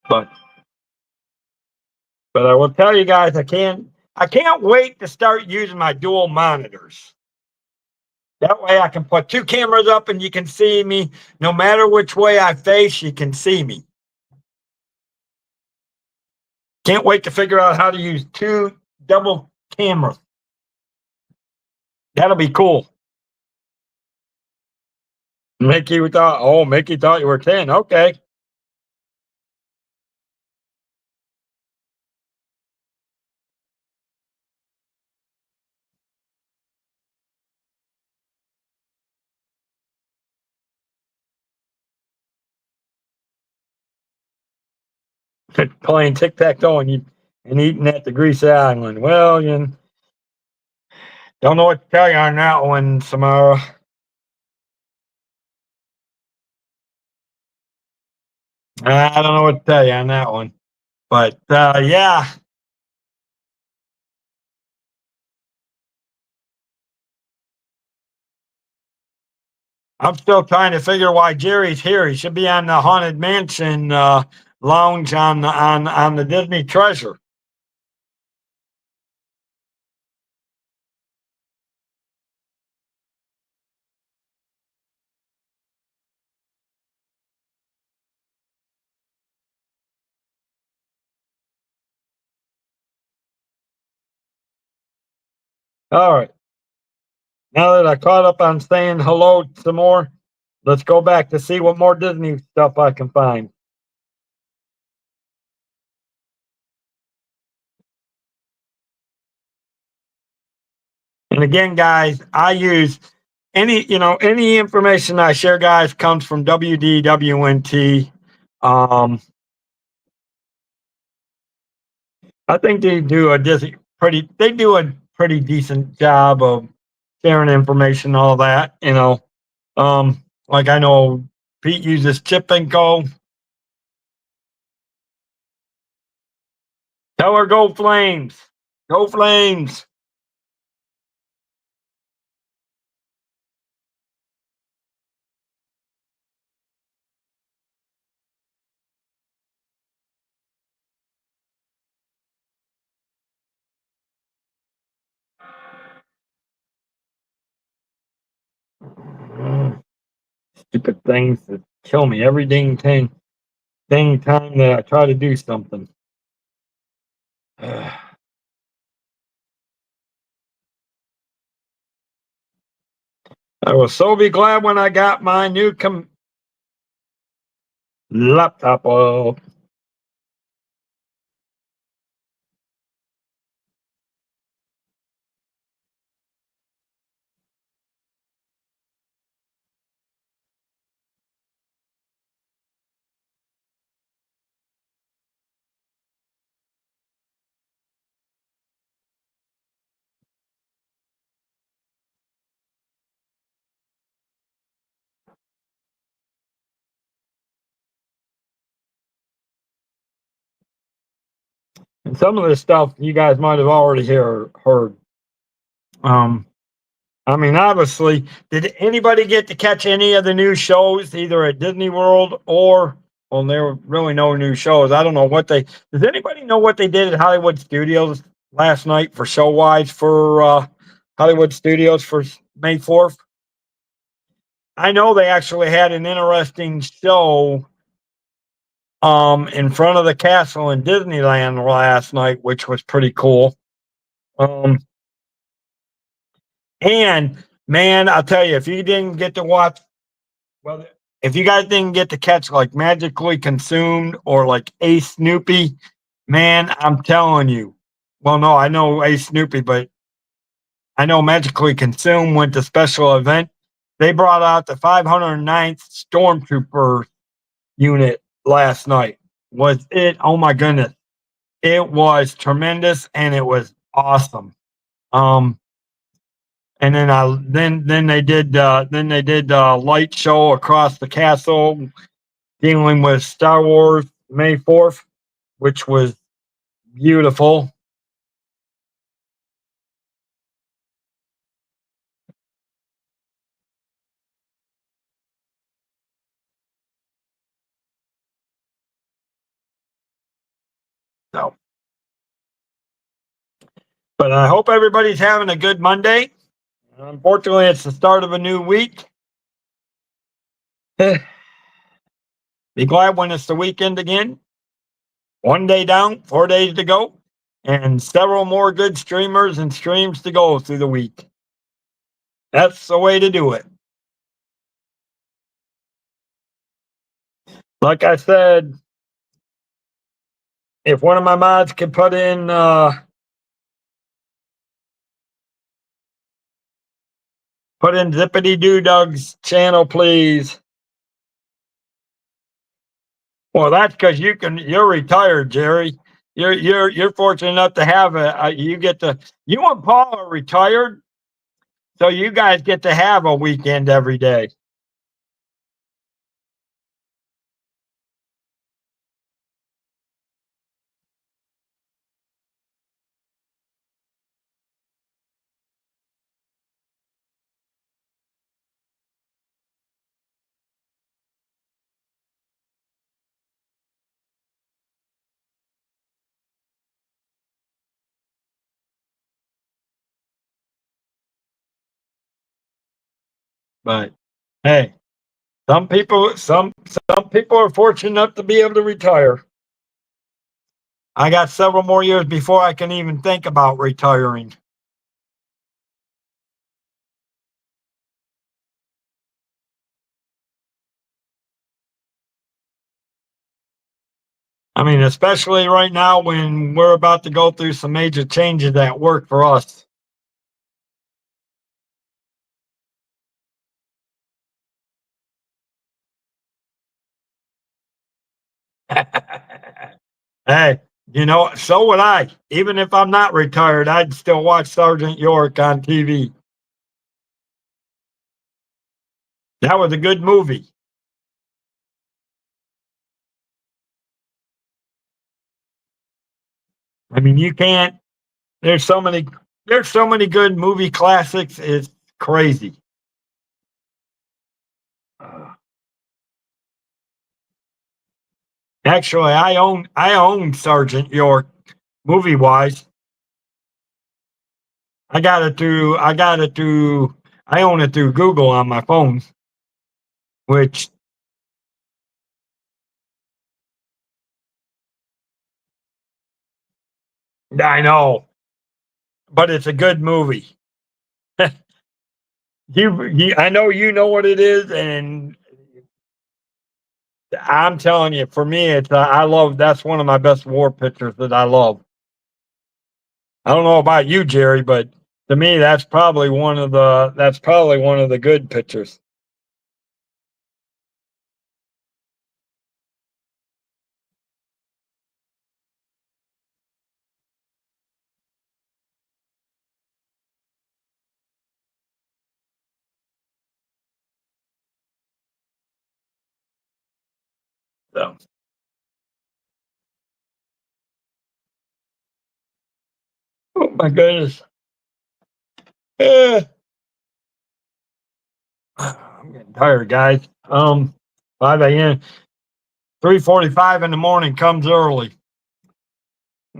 A: But I will tell you guys, I can't wait to start using my dual monitors. That way I can put 2 cameras up and you can see me. No matter which way I face, you can see me. Can't wait to figure out how to use 2 double cameras. That'll be cool. Mickey thought you were 10. Okay. Playing tic-tac-toe and eating at the Grease Island. Well, you don't know what to tell you on that one, Samara. I don't know what to tell you on that one. But yeah. I'm still trying to figure why Jerry's here. He should be on the Haunted Mansion lounge on the Disney Treasure. All right. Now that I caught up on saying hello some more, let's go back to see what more Disney stuff I can find. And again, guys, I use any information I share, guys, comes from WDWNT. I think they do a pretty decent job of sharing information, all that, like I know Pete uses Chip and Co. Tell her go Flames. Go Flames. Stupid things that kill me every dang time that I try to do something. I will so be glad when I got my new laptop up. And some of this stuff you guys might have already heard. I mean, obviously, did anybody get to catch any of the new shows either at Disney World or, well, there were really no new shows. I don't know does anybody know what they did at Hollywood Studios last night for show wise for Hollywood Studios for May 4th? I know they actually had an interesting show in front of the castle in Disneyland last night, which was pretty cool. And man, I'll tell you, if you didn't get to watch, well, if you guys didn't get to catch like Magically Consumed or like Ace Snoopy, man, I'm telling you. Well, no, I know Ace Snoopy, but I know Magically Consumed went to special event. They brought out the 509th Stormtrooper unit last night. Was it? Oh my goodness. It was tremendous and it was awesome. And then they did a light show across the castle dealing with Star Wars May 4th, which was beautiful. So, but I hope everybody's having a good Monday. Unfortunately, it's the start of a new week. Be glad when it's the weekend again. 1 day down, 4 days to go, and several more good streamers and streams to go through the week. That's the way to do it. Like I said, if one of my mods could put in Zippity Doo Dug's channel, please. Well, that's because you're retired, Jerry. You're fortunate enough to have you and Paul are retired, so you guys get to have a weekend every day. But hey, some people are fortunate enough to be able to retire. I got several more years before I can even think about retiring. I mean, especially right now when we're about to go through some major changes at work for us. Hey, so would I. Even if I'm not retired, I'd still watch Sergeant York on TV. That was a good movie. I mean, you can't. There's so many. There's so many good movie classics. It's crazy. Actually, I own Sergeant York movie wise. I own it through Google on my phone, which I know, but it's a good movie. I know you know what it is, and I'm telling you, for me, it's I love. That's one of my best war pictures that I love. I don't know about you, Jerry, but to me, that's probably one of the good pictures. So, oh my goodness, Eh, I'm getting tired, guys. 5 a.m., 3:45 in the morning comes early.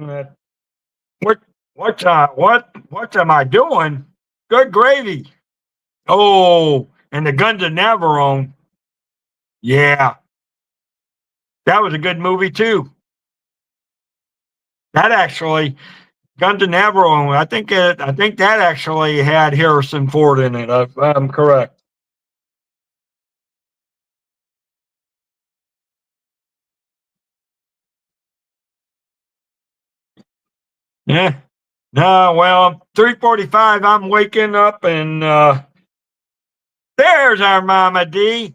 A: Uh, What what am I doing? Good gravy. Oh, and the Guns of Navarone. Yeah, that was a good movie too. That actually, Guns of Navarone. I think that actually had Harrison Ford in it. If I'm correct. Yeah. No, well, 3:45. I'm waking up, and there's our Mama D.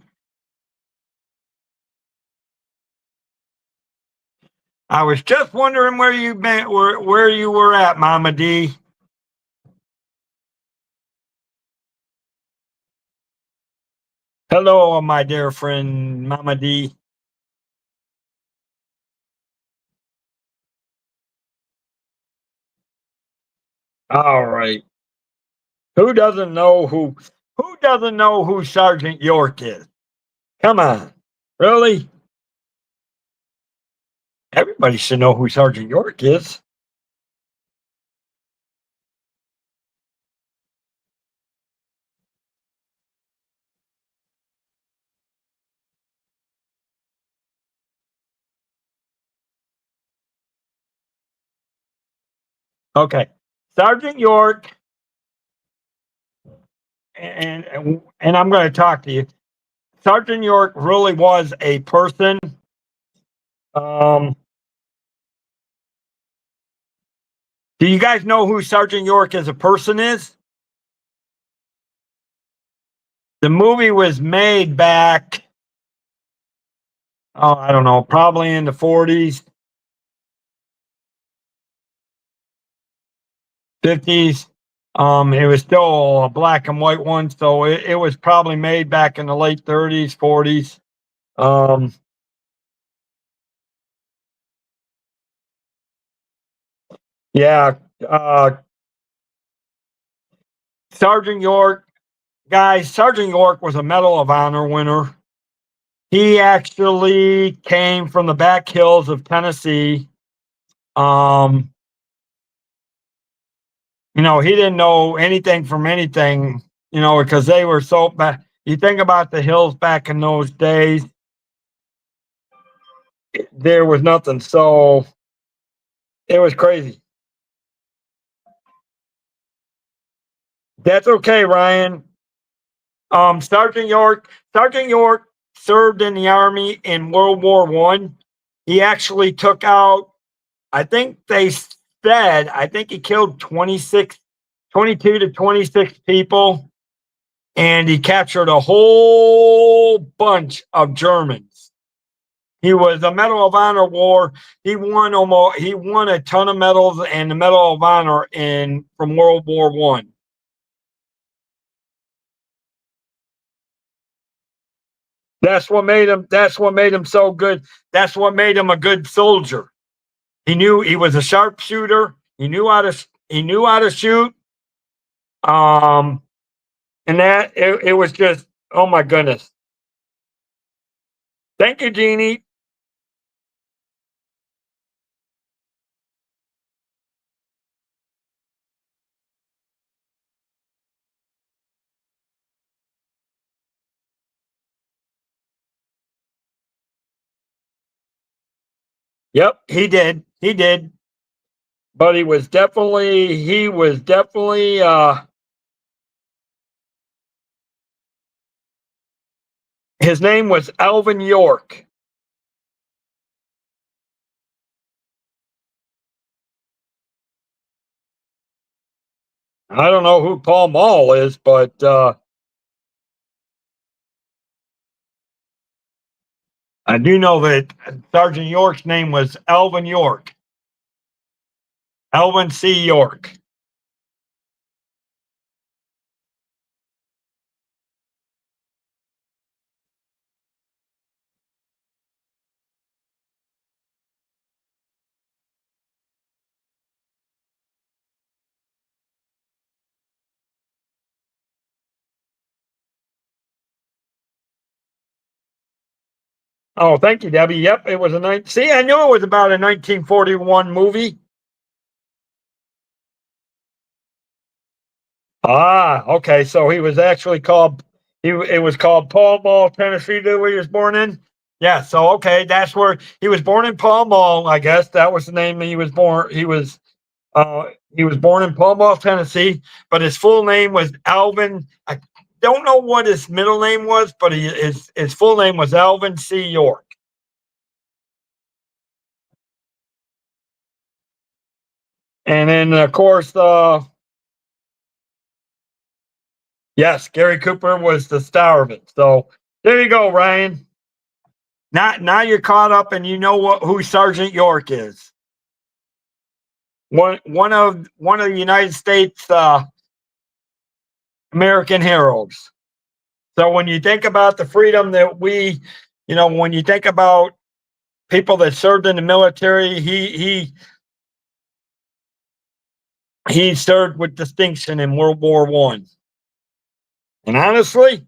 A: I was just wondering where you been, where you were at, Mama D. Hello, my dear friend, Mama D. All right. Who doesn't know who Sergeant York is? Come on. Really? Everybody should know who Sergeant York is. Okay. Sergeant York, and I'm going to talk to you. Sergeant York really was a person. Um, do you guys know who Sergeant York as a person is? The movie was made back, oh, I don't know, probably in the 40s, 50s. It was still a black and white one, so it was probably made back in the late 30s, 40s. Um, yeah, uh, Sergeant York, guys, Sergeant York was a Medal of Honor winner. He actually came from the back hills of Tennessee. Um, he didn't know anything from anything, because they were so bad. You think about the hills back in those days, there was nothing. So it was crazy. That's okay, Ryan. Sergeant York served in the army in World War One. He actually took out, I think he killed 22 to 26 people, and he captured a whole bunch of Germans. He was a Medal of Honor war. He won a ton of medals and the Medal of Honor from World War One. That's what made him so good. That's what made him a good soldier. He was a sharpshooter. He knew how to shoot. Um, and it was just, oh my goodness. Thank you, Jeannie. Yep, he did. He did. But he was definitely his name was Alvin York. I don't know who Paul Mall is, but I do know that Sergeant York's name was Alvin York. Alvin C. York. Oh, thank you, Debbie. Yep, it was See, I knew it was about a 1941 movie. Ah, okay. So he was actually called. It was called Paul Mall, Tennessee. Where he was born in. Yeah. So okay, that's where he was born in Paul Mall. I guess that was the name he was born. He was born in Paul Mall, Tennessee. But his full name was Alvin. I don't know what his middle name was, but his full name was Alvin C. York. And then of course, yes, Gary Cooper was the star of it. So there you go, Ryan. Now you're caught up and you know who Sergeant York is. One of the United States American heroes. So when you think about the freedom that when you think about people that served in the military, he served with distinction in World War One. And honestly,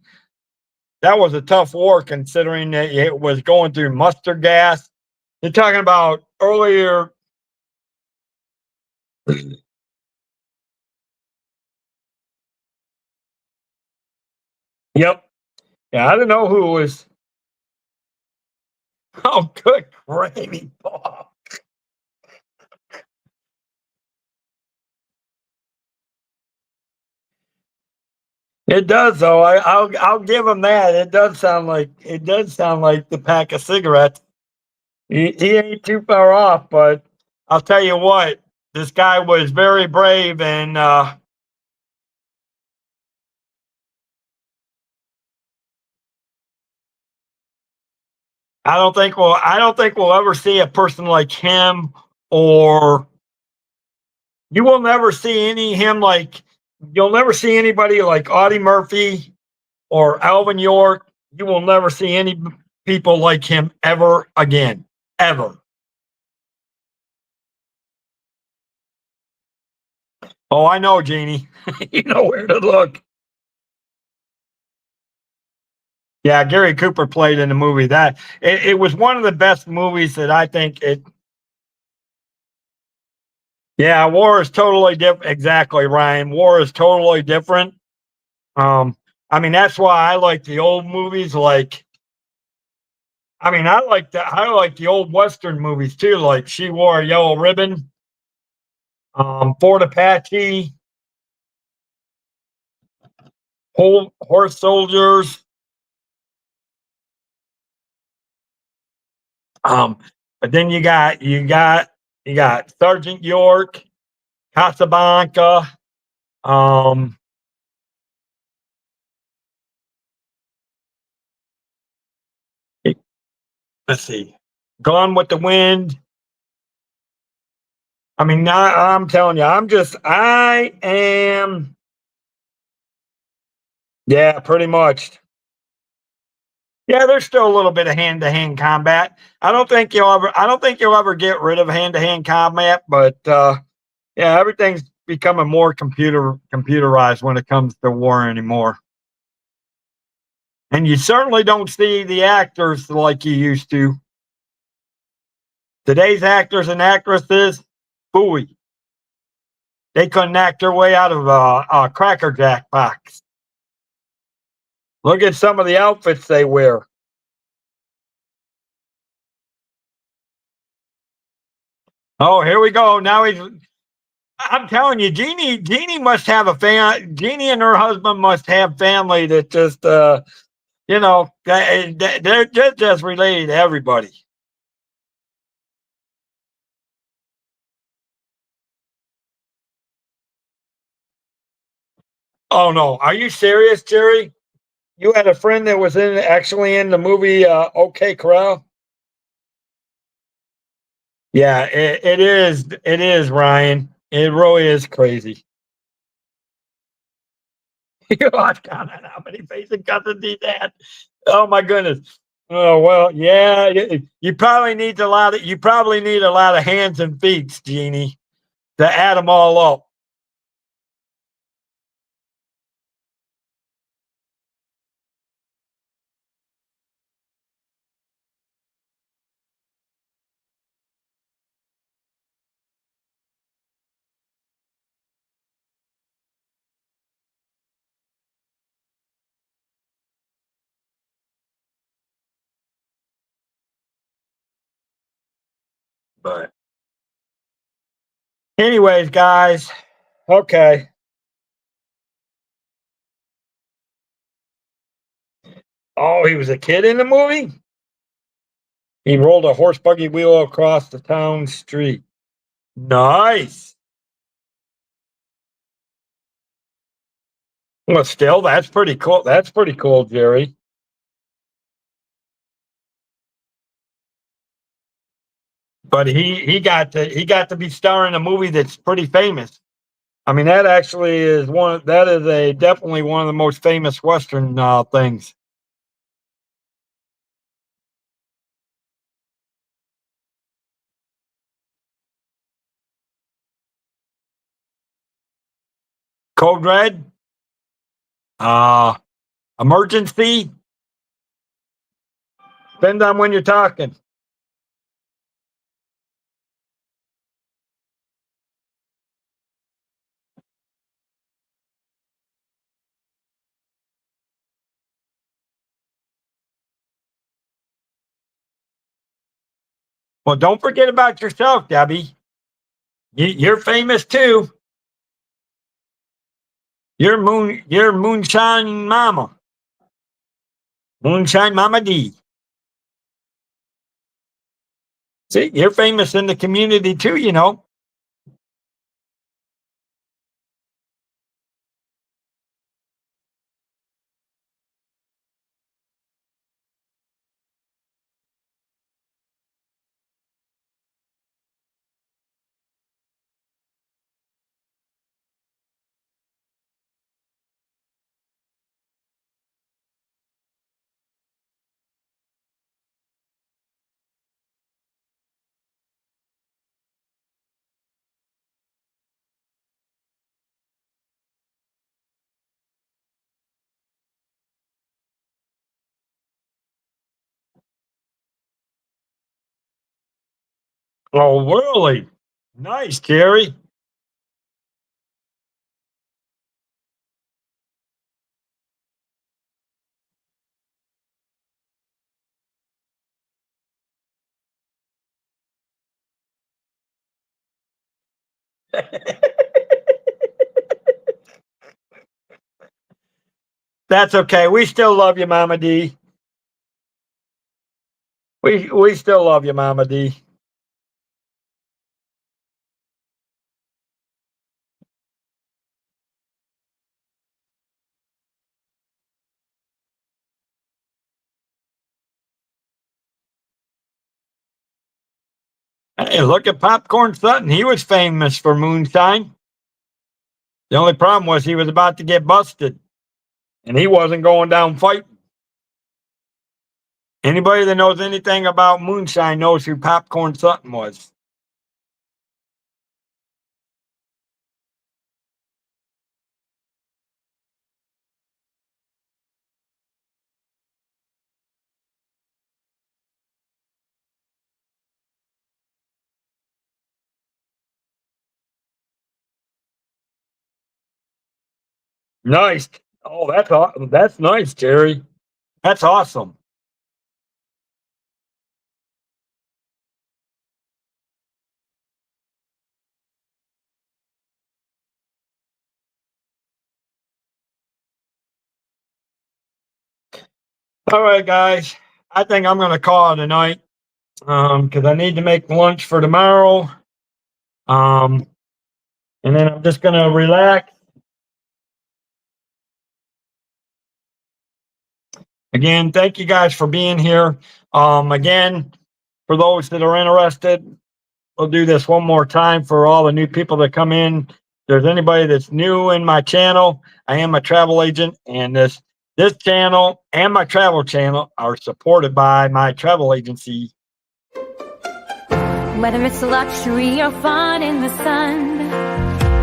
A: that was a tough war considering that it was going through mustard gas. You're talking about earlier. Yep. Yeah, I don't know who was. Oh, good gravy, Paul. It does, though. I'll give him that. It does sound like the pack of cigarettes. He ain't too far off, but I'll tell you what, this guy was very brave, and I don't think we'll ever see a person like him, or you will never see any him like you'll never see anybody like Audie Murphy or Alvin York. You will never see any people like him ever again, ever. Oh, I know, Jeannie. You know where to look. Yeah, Gary Cooper played in the movie. It was one of the best movies that I think it. Yeah, War is totally different. Exactly, Ryan. War is totally different. Um, I mean that's why I like the old movies. Like, I mean, I like the old Western movies too. Like She Wore a Yellow Ribbon, Fort Apache, Horse Soldiers. Um, but then you got Sergeant York, Casablanca. Um, let's see, Gone with the Wind. I mean, I'm telling you, I am, yeah, pretty much. Yeah, there's still a little bit of hand to hand combat. I don't think you'll ever get rid of hand to hand combat, but yeah, everything's becoming more computerized when it comes to war anymore. And you certainly don't see the actors like you used to. Today's actors and actresses, booey. They couldn't act their way out of a Cracker Jack box. Look at some of the outfits they wear. Oh, here we go. Now he's. I'm telling you, Jeannie must have a fan. Jeannie and her husband must have family that just, you know, they're just related to everybody. Oh no, are you serious, Jerry? You had a friend that was actually in the movie OK Corral. Yeah, it is. It is, Ryan. It really is crazy. You watch God, how many basic cousins he had. Oh my goodness. Oh well, yeah. You probably need a lot of. You probably need a lot of hands and feet, Jeannie, to add them all up. But anyways, guys. Okay. Oh, he was a kid in the movie. He rolled a horse buggy wheel across the town street. Nice. Well, still, that's pretty cool. That's pretty cool, Jerry. But he got to be starring in a movie that's pretty famous. I mean, that actually is one. That is a definitely one of the most famous Western things. Code Red, uh, Emergency. Depends on when you're talking. Well, don't forget about yourself, Debbie. You're famous too. You're Moonshine Mama. Moonshine Mama D. See, you're famous in the community too, you know. Oh, really? Nice, Jerry. That's okay. We still love you, Mama D. We still love you, Mama D. Hey, look at Popcorn Sutton. He was famous for moonshine. The only problem was he was about to get busted, and he wasn't going down fighting. Anybody that knows anything about moonshine knows who Popcorn Sutton was. Nice. Oh, that's nice, Jerry. That's awesome. All right, guys. I think I'm going to call it a night because I need to make lunch for tomorrow. And then I'm just going to relax. Again, thank you guys for being here. Again, for those that are interested, we'll do this one more time for all the new people that come in. If there's anybody that's new in my channel, I am a travel agent, and this channel and my travel channel are supported by my travel agency.
B: Whether it's luxury or fun in the sun,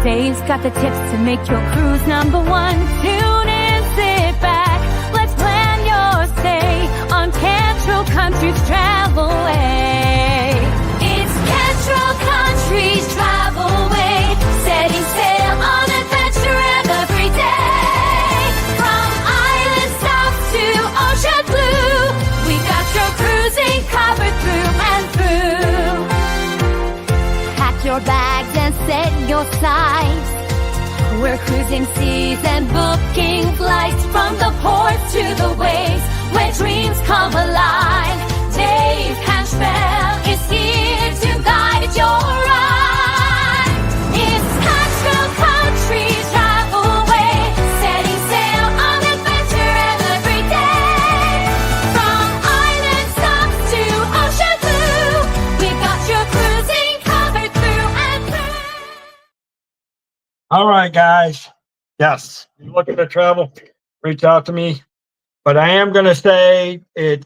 B: Dave's got the tips to make your cruise number one. Tune in, sit back, let's plan your stay on Cantrell Country's Travel Way. It's Cantrell Country's Travel Way, setting sail on adventure every day. From island south to ocean blue, we got your cruising covered through and through. Pack your bags and set your sights. We're cruising seas and booking flights from the ports to the waves where dreams come alive. Dave Cantrell is here to guide your ride. It's Cantrell Country's Travel Way, setting sail on adventure every day. From island stops to ocean blue, we got your cruising covered through and through.
A: All right, guys. Yes, you're looking to travel, reach out to me. But I am going to say it,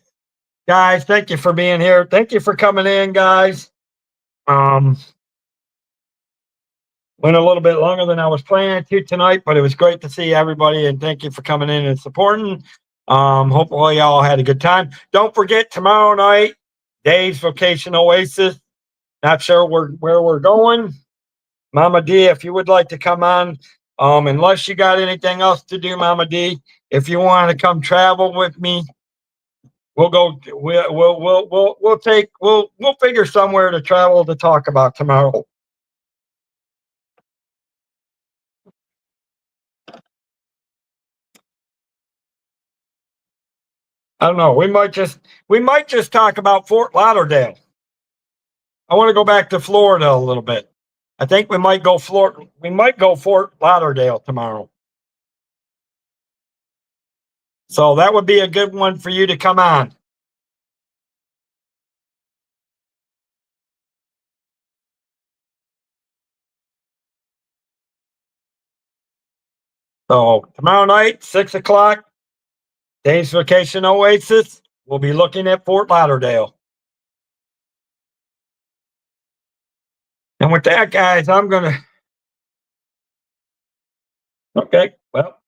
A: guys. Thank you for being here. Thank you for coming in, guys. Went a little bit longer than I was planning to tonight, but it was great to see everybody, and thank you for coming in and supporting. Hopefully y'all had a good time. Don't forget tomorrow night, Dave's Vacation Oasis. Not sure where we're going. Mama D, if you would like to come on, unless you got anything else to do, Mama D, if you want to come travel with me, we'll go. We'll figure somewhere to travel to talk about tomorrow. I don't know. We might just talk about Fort Lauderdale. I want to go back to Florida a little bit. I think we might go Fort Lauderdale tomorrow. So that would be a good one for you to come on. So tomorrow night, 6 o'clock, Dave's Vacation Oasis. We'll be looking at Fort Lauderdale. And with that, guys, okay, well,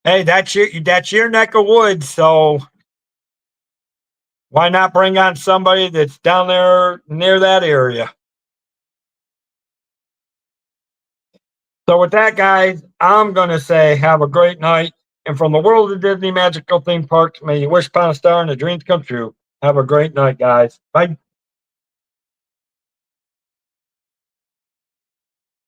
A: hey, that's your neck of woods, so why not bring on somebody that's down there near that area? So with that, guys, I'm gonna say have a great night. And from the world of Disney magical theme parks, may you wish upon a star and the dreams come true. Have a great night, guys. Bye.